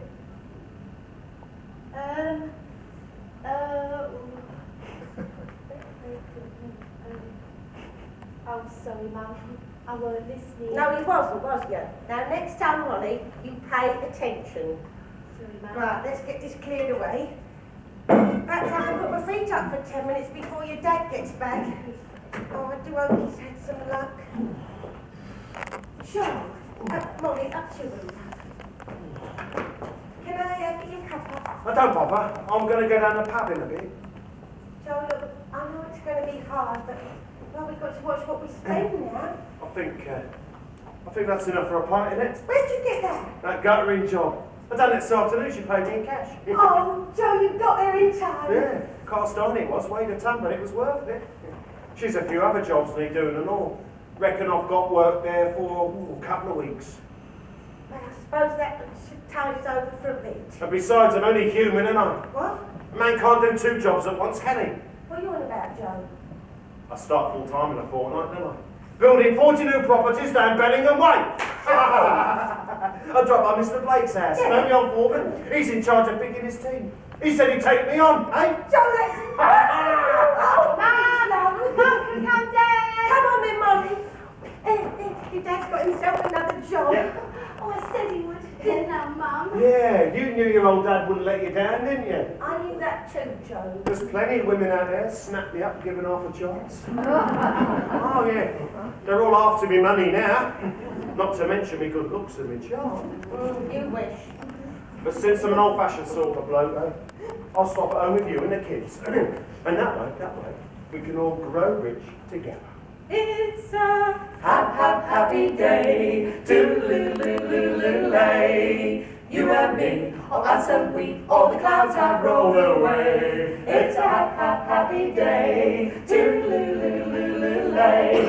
Oh, sorry, Mum. I weren't listening. No, you wasn't, was you? Now, next time, Molly, you pay attention. Sorry, Mum. Right, let's get this cleared away. Perhaps I can put my feet up for 10 minutes before your dad gets back. Oh, I do hope he's had some luck. Sure. Molly, up to you. Can I get your cup? I don't bother. I'm going to go down the pub in a bit. Joe, look, I know it's going to be hard, but well, we've got to watch what we spend now. I think that's enough for a pint, isn't it? Where'd you get that? That guttering job. I done it this afternoon. She paid me in cash. Oh, Joe, you got there in time. Yeah, cast on it was, weighed a ton, but it was worth it. She's a few other jobs need doing and all. Reckon I've got work there for a couple of weeks. Well, I suppose that should tide us over for a bit. And besides, I'm only human, and I. What? A man can't do 2 jobs at once, can he? What are you on about, Joe? I start full time in a fortnight, don't I? Building 40 new properties down Bellingham Way. I dropped by Mr. Blake's house. You know, the old foreman. He's in charge of picking his team. He said he'd take me on, eh? Joe, that's... Oh, Mum, Mum can come down. come on then, Molly. Your dad's got himself another job. Yeah. Oh, I said he would. Didn't I, Mum? Yeah, you knew your old dad wouldn't let you down, didn't you? I knew that too, Joe. There's plenty of women out there, snap me up, given half a chance. Oh, yeah. They're all after me money now. Not to mention me good looks and me charm. You wish. But since I'm an old-fashioned sort of bloke, I'll stop at home with you and the kids. And that way, we can all grow rich together. It's a Happy day, toodle-oo-loo-loo-loo-lay. You and me, or us and we, all the clouds have rolled away. It's a happy day, toodle-oo-loo-loo-loo-lay.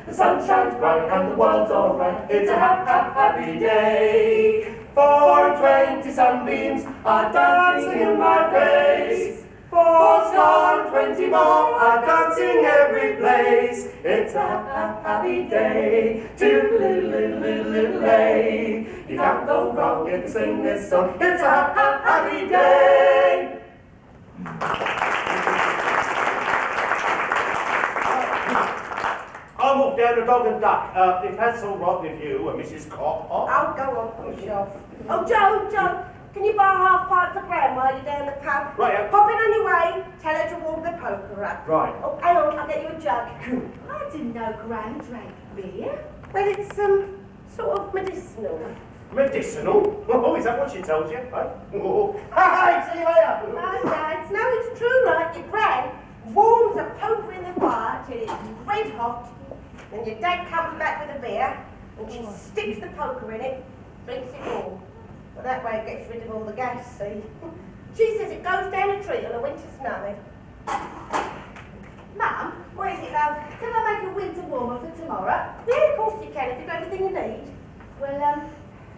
The sun shines bright and the world's alright. It's a happy day. 420 sunbeams are dancing in my face. 420 more are dancing every place. It's a happy day, toodle-oo-loo-loo-loo-lay. You can't go wrong if you sing this song. It's a happy day. I'm off down down a dog and duck. If that's all right with you and Mrs. Cop. Oh, go on, push off. Oh, Joe, can you buy half pint for Gran while you're down the pub? Right. Pop in on your way, tell her to warm the poker up. Right. Oh, hang on, I'll get you a jug. I didn't know Gran drank beer. Well, it's, sort of medicinal. Medicinal? Oh, is that what she told you? Oh. Hi, see you later. Oh, Dad, no, it's true, right? Your Gran warms a poker in the fire till it's red hot, then your Dad comes back with a beer, and she sticks the poker in it, drinks it all. Well, that way it gets rid of all the gas, see? She says it goes down a tree on a winter's night. Mum, What is it, love? can I make a winter warmer for tomorrow? Yeah, of course you can, if you've got everything you need. Well,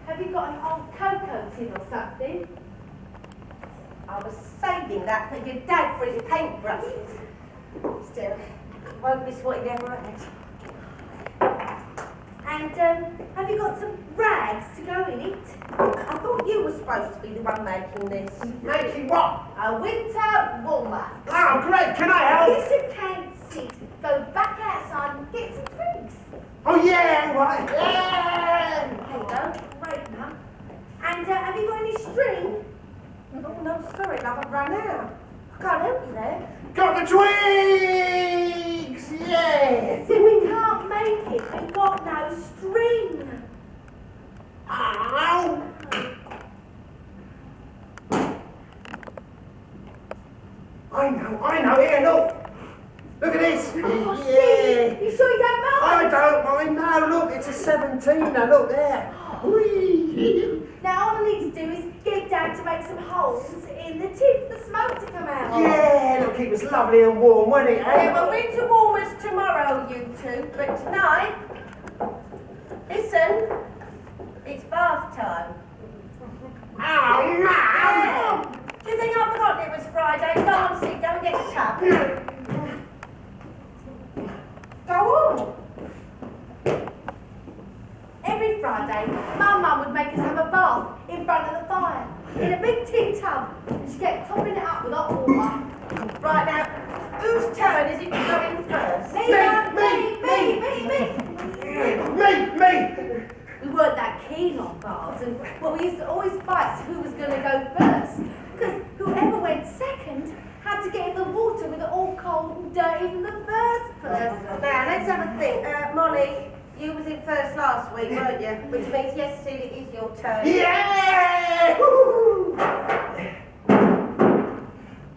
have you got an old cocoa tin or something? I was saving that for your Dad for his paintbrushes. Still, won't miss what he never had. And have you got some rags to go in it? I thought you were supposed to be the one making this. Making what? A winter warmer. Oh, great. Can I help? If you can't sit, go back outside and get some drinks. Oh, yeah, right. Yeah. Here you go. Great, Mum. And have you got any string? Oh, no, sorry, love, I've run out. I can't help you there. Got the twigs! Yeah! See, we can't make it. We've got no string. Ow! I know, here, look! Look at this! Oh, Yeah! see? You sure you don't I mind? don't mind, no, look, it's a 17, now look there! Whee! Now all I need to do is get Dad to make some holes in the tin for the smoke to come out. Yeah, look, it was lovely and warm, wasn't it, eh? Yeah, well, winter warmers tomorrow, you two, but tonight, listen, it's bath time. Oh, Mum! Do you think I forgot it was Friday? Go on, Sid, go and get the tub. Go on. Every Friday, my mum would make us have a bath in front of the fire in a big tin tub, and she kept topping it up with hot water. Right now, whose turn is it to go in first? Me. We weren't that keen on baths, and well, we used to always fight who was going to go first, because whoever went second had to get in the water with it all cold and dirty from the first person. Now, let's have a think. Molly, you was in first last week, weren't you? Which means, yes, Sid, it is your turn. Yeah! Woo-hoo!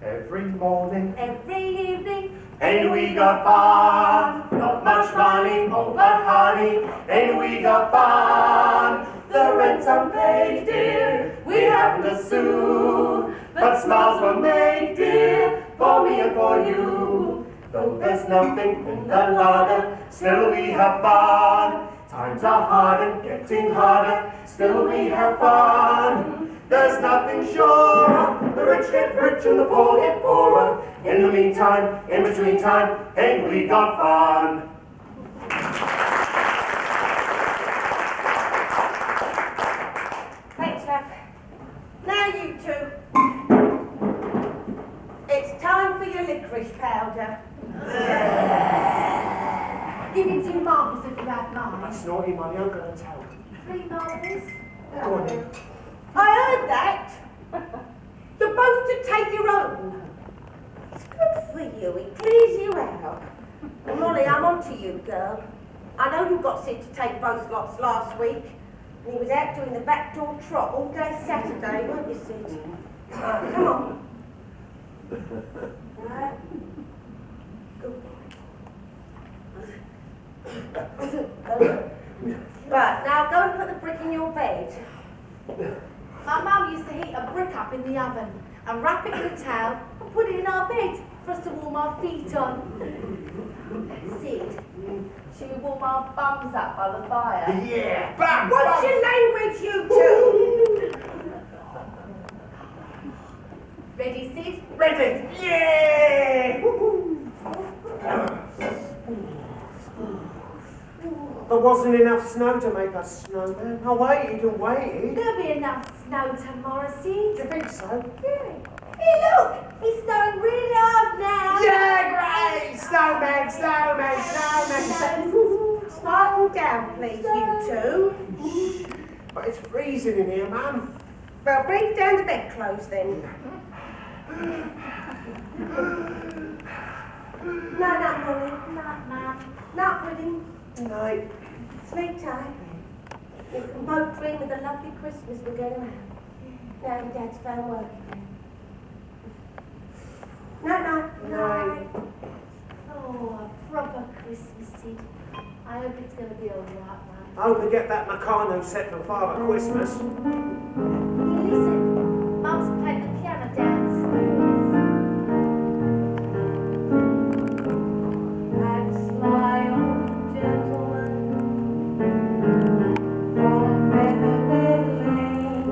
Every morning, Every evening, ain't we got fun? Not much money, oh but honey, ain't we got fun? The rent's unpaid, dear, we haven't a sou, but smiles were made, dear, for me and for you. Though there's nothing in the larder, still we have fun. Times are hard and getting harder, still we have fun. There's nothing surer, the rich get rich and the poor get poorer. In the meantime, in between time, ain't we got fun? Thanks, love. Now, you two. It's time for your licorice powder. give me 2 marbles if you have mine. That's naughty, Mummy, I'm going to tell. 3 marbles. Go on then. I heard that. You're both to take your own. It's good for you. It clears you out. And Molly, I'm on to you, girl. I know you got Sid to take both lots last week. And he was out doing the backdoor trot all day Saturday, weren't you, Sid? Right, come on. Right. Right, now go and put the brick in your bed. My mum used to heat a brick up in the oven and wrap it in a towel and put it in our bed for us to warm our feet on. Sid, should we warm our bums up by the fire? Yeah, bam! What's your language, you two? Ready, Sid? Ready? Yeah! There wasn't enough snow to make us snowman. I waited and waited. There'll be enough snow tomorrow, Sid. Do you think so? Yeah. Hey, look! It's snowing really hard now. Yeah, great! Snowman, snowman, snowman. quieten down, please, you two. But it's freezing in here, Mum. Well, bring down the bedclothes then. Night, Molly. Night, Mum. Night, Pudding. Night. Sleep tight. You can both dream of the lovely Christmas we're going to have. Now your Dad's found work again. Night. Night. Oh, a proper Christmas Eve. I hope it's going to be all right, Mum. I hope we get that Meccano set for Father Christmas. Listen, Mum's playing the piano dance. That sly old gentleman from Featherbed Lane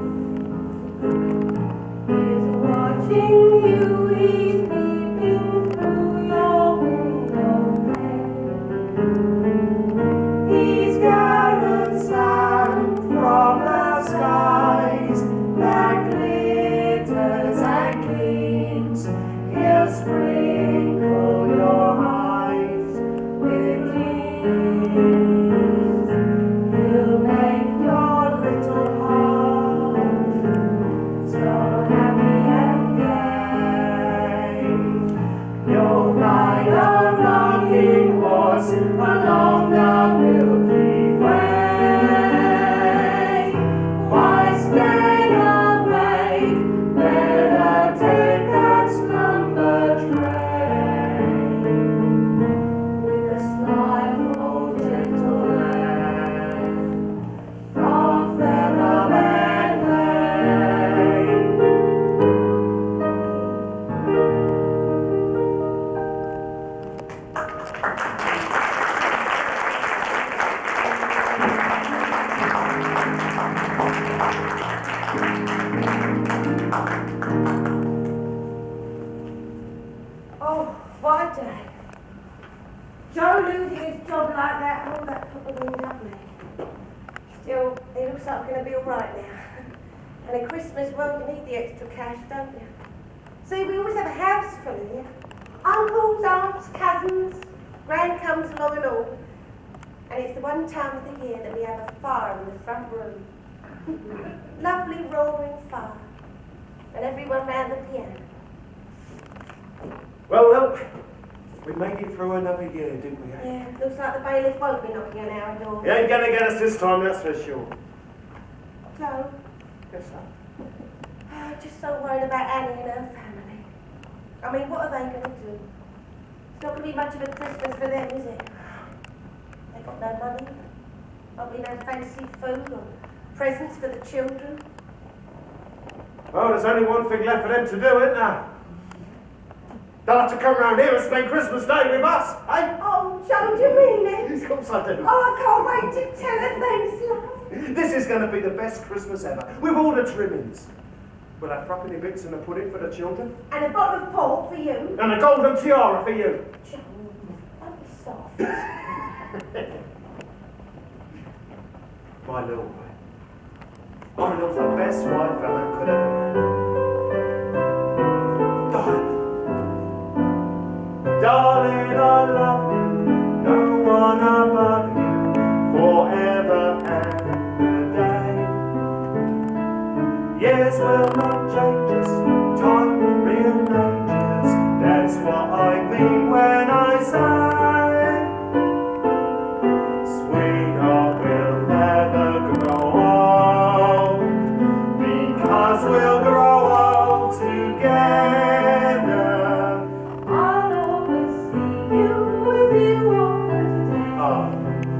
is watching you. He's peeping through your window pane. He's gathered sand from the skies that glitters and gleams. He'll sprinkle your eyes with gleams. He'll make your little heart so happy and gay. You'll ride a rocking horse along the Milky Way. Why stay awake? Better take that slumber train with a sly old gentleman from Featherbed Lane. Oh, what a day. Joe losing his job like that, all that put the wind up me. Still, it looks like we're going to be all right now. And at Christmas, well, you need the extra cash, don't you? See, we always have a house full here. Uncles, aunts, cousins, grand comes along and all. And it's the one time of the year that we have a fire in the front room. Lovely roaring fire. And everyone round the piano. Well, look, we made it through another year, didn't we? Yeah, looks like the bailiff won't be knocking on our door. He ain't gonna get us this time, that's for sure. Joe, Yes, sir. I'm just so worried about Annie and her family. I mean, what are they going to do? It's not going to be much of a Christmas for them, is it? They've got no money. Won't be no fancy food or presents for the children. Well, there's only one thing left for them to do, isn't there? They'll have to come round here and spend Christmas Day with us, eh? Oh, Joe, do you mean it? Of course I do. Oh, I can't wait to tell her thanks, love. This is going to be the best Christmas ever, with all the trimmings. We'll have threepenny bits and a pudding for the children. And a bottle of port for you. And a golden tiara for you. Joe, don't be soft. My little boy. My lil's the best wife Ellen could ever have. Darling, I love you, no one above you, forever and a day. Years will not change us, time rearranges, that's what I mean when I say, sweetheart, we'll never grow old, because we'll grow old together.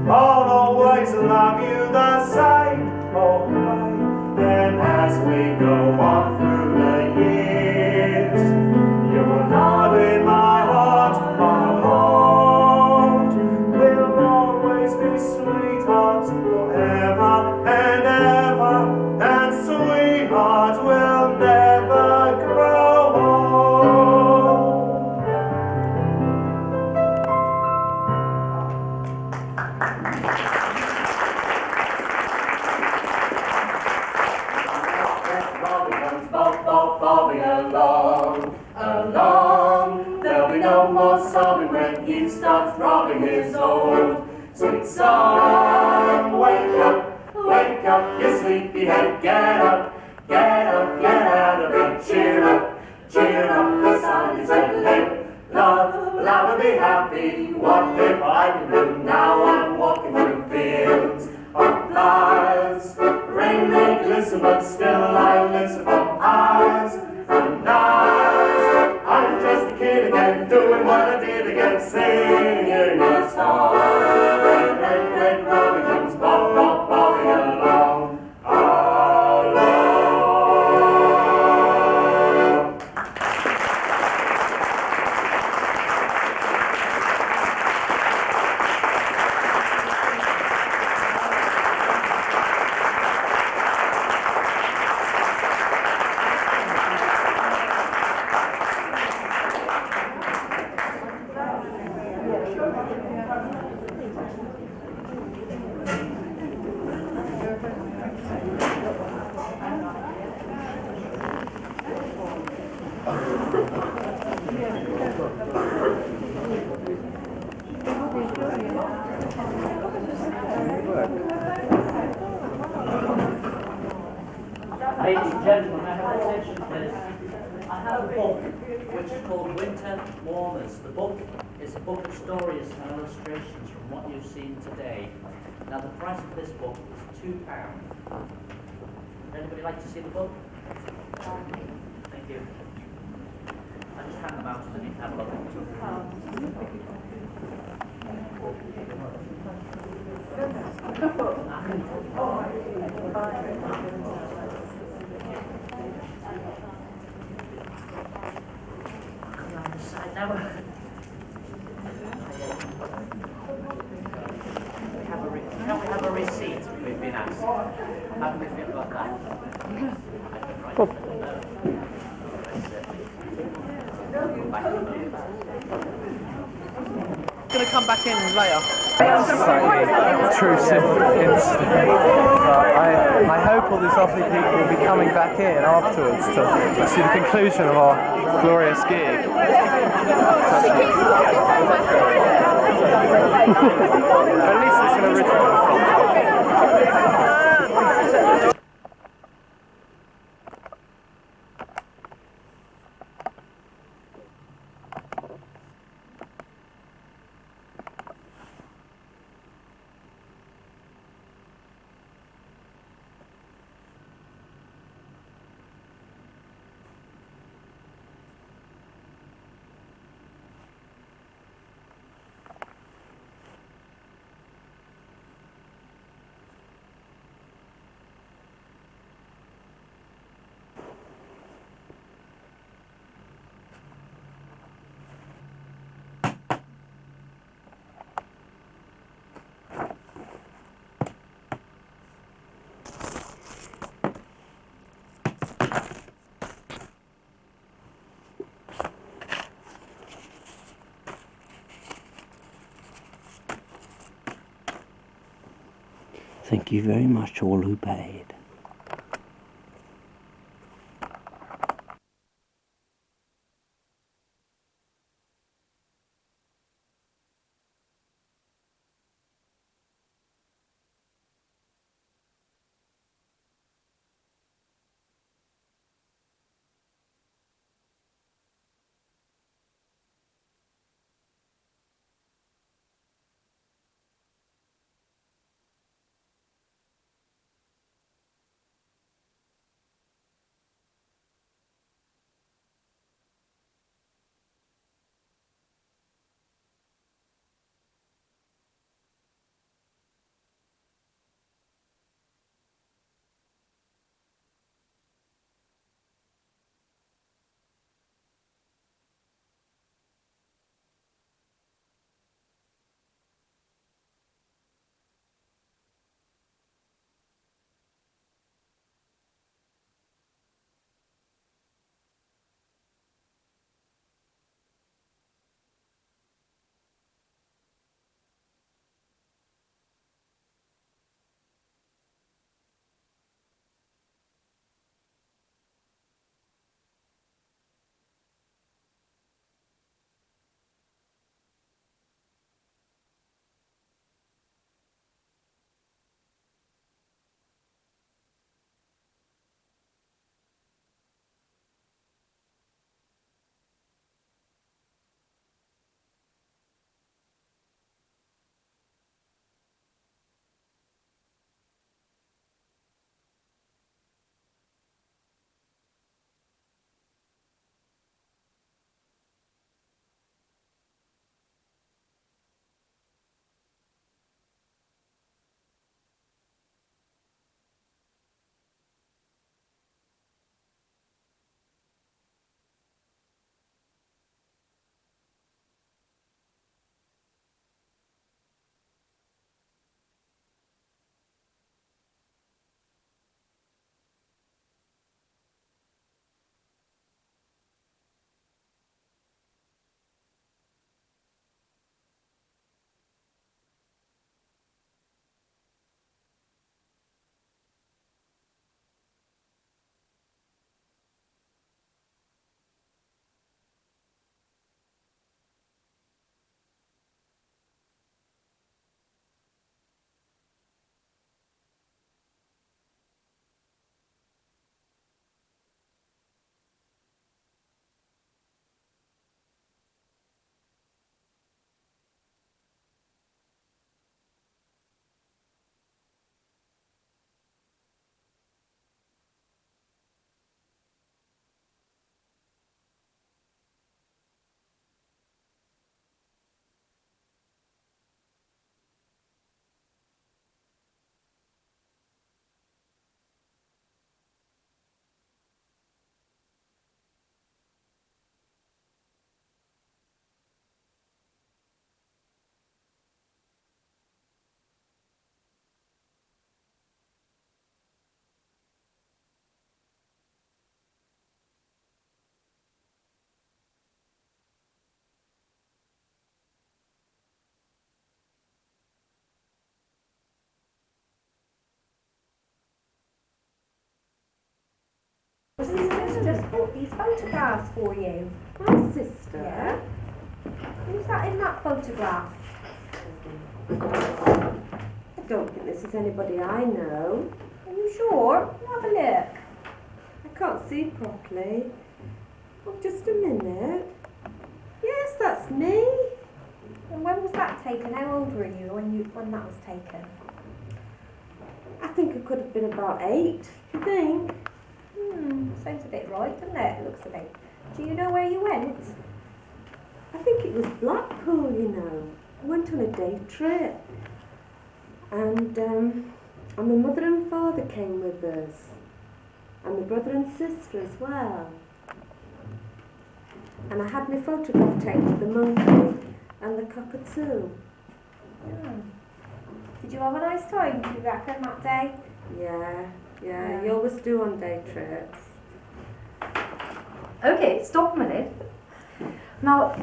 I'll always love you the same, oh babe. Then as we go on through the years, your love in my heart, my heart, will always be sweethearts forever and ever, and sweetheart will never grow old. Bobbing along, along. There'll be no more sobbing when he starts throbbing his old sweet sweet song. Wake up, you sleepyhead, get up, get up, get out of bed, cheer up, the sun is red. Live, love and be happy. What if I can do now? I'm walking through fields of flowers. Rain may glisten, but still I listen for hours and hours. I'm just a kid again, doing what I did again, singing a song. Red, red, red Robbie comes bob, bob, bobbing along, along. Ladies and gentlemen, may I have attention, please? I have a book which is called Winter Warmers. The book is a book of stories and illustrations from what you've seen today. Now, the price of this book is £2. Would anybody like to see the book? Thank you. I just hand them out and then you can have a look. Now, can we have a receipt? We've been asked. Haven't we got that? Going to come back in later. Slightly intrusive incident. I hope all these lovely people will be coming back in afterwards to see the conclusion of our glorious gig. At least it's an original. Thank you very much, all who paid. these photographs for you. My sister. Yeah. Who's that in that photograph? I don't think this is anybody I know. Are you sure? Have a look. I can't see properly. Oh, just a minute. Yes, that's me. And when was that taken? How old were you when that was taken? I think I could have been about 8, do you think? Sounds a bit right, doesn't it? It looks a bit. Do you know where you went? I think it was Blackpool, you know. I went on a day trip. And my mother and father came with us. And my brother and sister as well. And I had my photograph taken of the monkey and the cockatoo. Did you have a nice time, do you reckon, that day? Yeah, you always do on day trips. Okay, stop a minute. Now,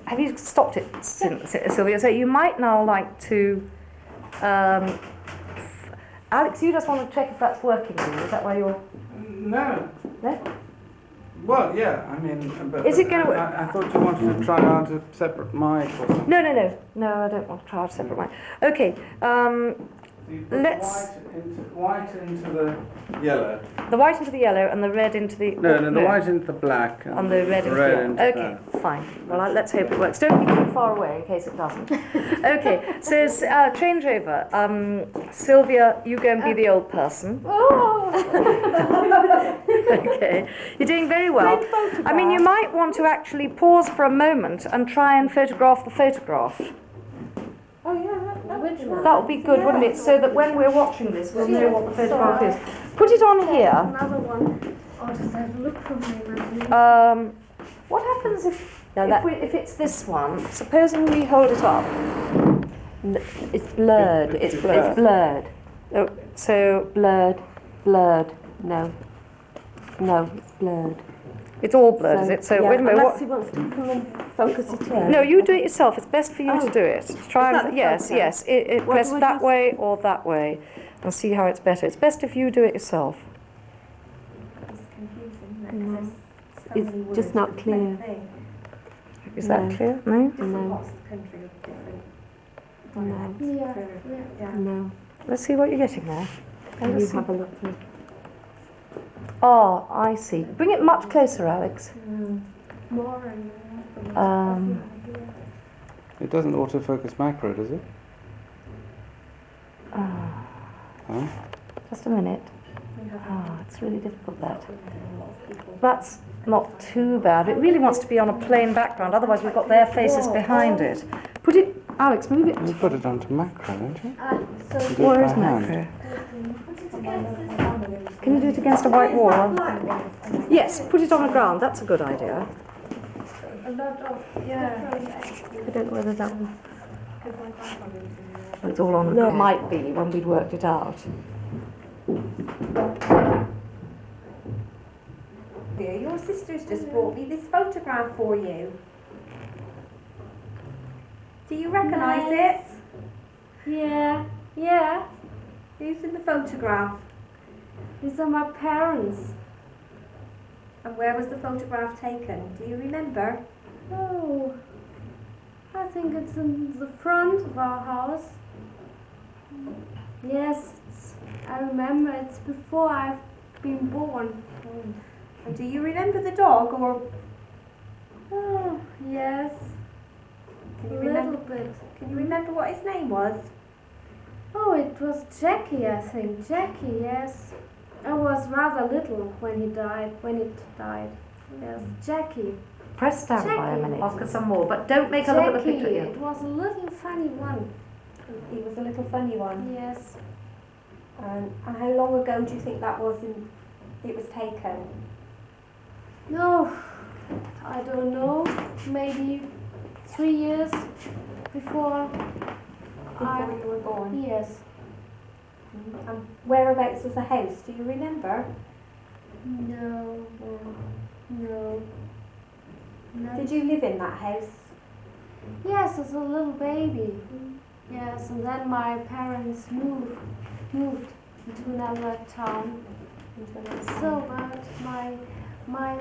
have you stopped it, Sylvia? So you might now like to... Alex, you just want to check if that's working for you. Is that why you're... No. No? Well, yeah, I mean, but Is it going to work? I thought you wanted to try out a separate mic or something. No, I don't want to try out a separate mic. Okay, So you put let's... white into the yellow. The white into the yellow and the red into the... No, the white into the black. And the red into the yellow. Okay, fine. Well, let's hope it works. Don't be too far away in case it doesn't. Okay, so change over. Sylvia, you go and be the old person. Okay, you're doing very well. I mean, you might want to actually pause for a moment and try and photograph the photograph. Oh yeah, which one? That would be good, wouldn't it? So that when we're watching this, we'll know what the photograph is. Put it on here. Another one. I'll just have a look from me. What happens if it's this one? Supposing we hold it up. It's blurred. It's blurred. Oh, so blurred. No, it's blurred. It's all blurred, is it? So yeah, wait a minute. Unless he wants to come and focus it in. No, you do it yourself. It's best for you to do it. Try that and the yes. photo? Press do I that just- way or that way, and see how it's better. It's best if you do it yourself. It's confusing, isn't it? It's just not clear. Is that No. clear? No. Different parts of the country with different dialects. No. Let's see what you're getting there. You have a look. Oh, I see. Bring it much closer, Alex. More and more. It doesn't autofocus macro, does it? Huh? Just a minute. It's really difficult, that. That's not too bad. It really wants to be on a plain background, otherwise we've got their faces behind it. Put it, Alex, move it. You put it onto macro, don't you? You do Where it is by hand. macro? Can you do it against a white wall? Yes, put it on the ground. That's a good idea. A lot of, I don't know whether that one... It's all on the ground. It might be when we'd worked it out. Your sister's just brought me this photograph for you. Do you recognise it? Yeah. Who's in the photograph? These are my parents. And where was the photograph taken? Do you remember? Oh, I think it's in the front of our house. Yes, I remember. It's before I've been born. And do you remember the dog or? Oh, yes. Can you A remember? little bit. Can you remember what his name was? Oh, it was Jackie, I think. Jackie, yes. I was rather little when it died. Yes, Jackie. Press down by a Jackie. minute. Ask her some more, but don't make her look at the picture yet. It was a little funny one. He was a little funny one. Yes. And how long ago do you think that was? It was taken. No, I don't know. Maybe 3 years before Before you were born. Yes. And whereabouts was the house? Do you remember? No. Did you live in that house? Yes, as a little baby. Yes, and then my parents moved into another town. So, but my my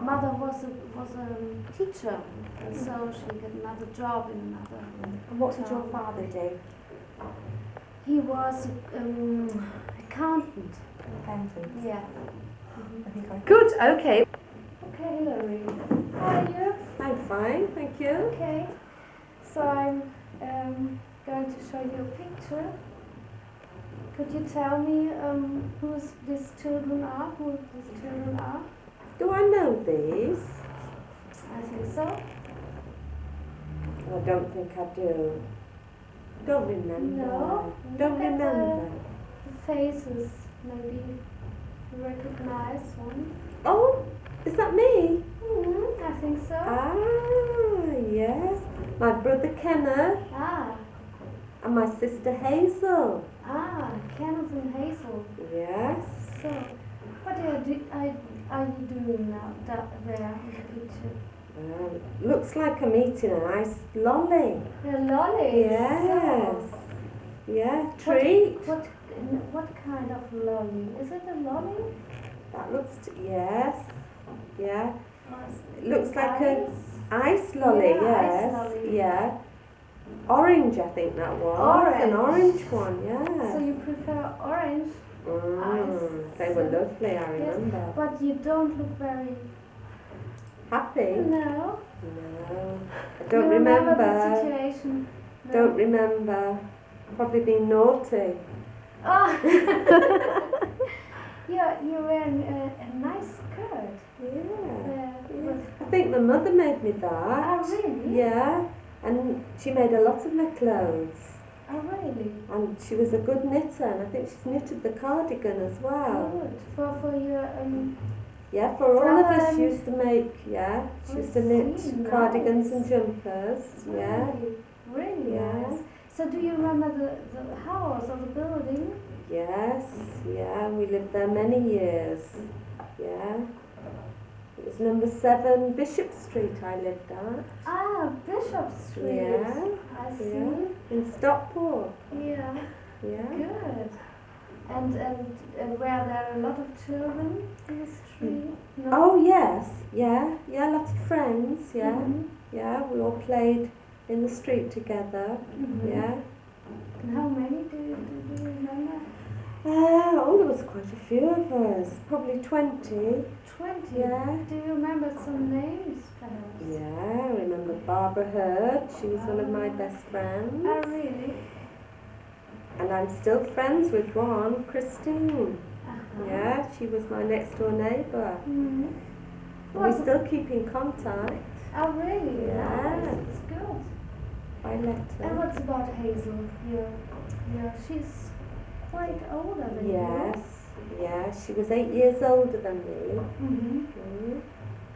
mother was a teacher, and so she got another job in another. And what did your father do? He was accountant. Accountant. Yeah. Good, okay. Okay, Hillary. How are you? I'm fine, thank you. Okay. So I'm going to show you a picture. Could you tell me who these children are? Do I know these? I think so. I don't think I do. Don't remember. No. Don't Look at remember. the faces. Maybe you recognize one. Oh, is that me? I think so. Ah, yes. My brother Kenneth and my sister Hazel. Kenneth and Hazel. Yes. So, what are you doing now there in the picture? Looks like I'm eating a nice lolly. A lolly. Yes. So, Yeah, treat. what kind of lolly? Is it a lolly? That looks, yes. Yeah. Or is It looks like ice? a ice lolly, Yeah, yes. ice lolly. Yeah. Orange, I think that was. Orange. An orange one, yeah. So you prefer orange? Ice. They were lovely, I Yes, remember. but you don't look very... Happy? No. No. I don't you remember the remember. situation? No. Don't remember. Probably been naughty. Oh. You're wearing a nice skirt. Yeah. With... I think my mother made me that. Oh, really? Yeah. And she made a lot of my clothes. Oh, really? And she was a good knitter, and I think she's knitted the cardigan as well. Good. For your... Yeah, for all of us, Brother she used to make, yeah, she I used to knit see, cardigans nice. and jumpers, yeah. Really Yeah. nice. So do you remember the house or the building? Yes, yeah, we lived there many years, yeah. It was number 7 Bishop Street I lived at. Bishop Street. Yeah, I see. yeah, in Stockport, Yeah. yeah. Good. And were there a lot of children in the street? No? Oh yes, yeah, lots of friends, yeah. Mhm. Yeah, we all played in the street together, Mhm. yeah. And how many do you remember? There was quite a few of us, probably 20. 20? Yeah. Do you remember some names, perhaps? Yeah, I remember Barbara Hurd, she was one of my best friends. Oh, really? And I'm still friends with one, Christine. Yeah, she was my next door neighbour. Mm-hmm. We still keep in contact Oh, really? Yeah. Nice. It's good. by And letter. what's about Hazel? Yeah, she's quite older than Yes, yeah, she was 8 years older than me. you. Mm-hmm. Mm.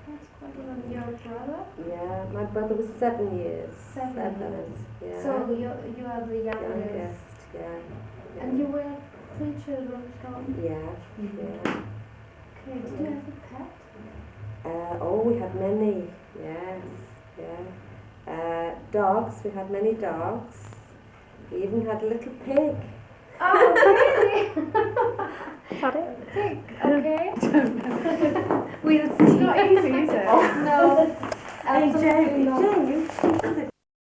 That's quite a lot. Your brother? Yeah, my brother was 7 years. 7 years. Yeah. So you are the youngest. youngest, yeah. And you were 3 children, Tom? Yeah, yeah. Okay, did you have a pet? Oh, we had many, yes, yeah. Dogs, we had many dogs. We even had a little pig. Oh, really? Had it? Pig, okay. It's not easy, is it? No, Hey, absolutely Jane, not. Jane, you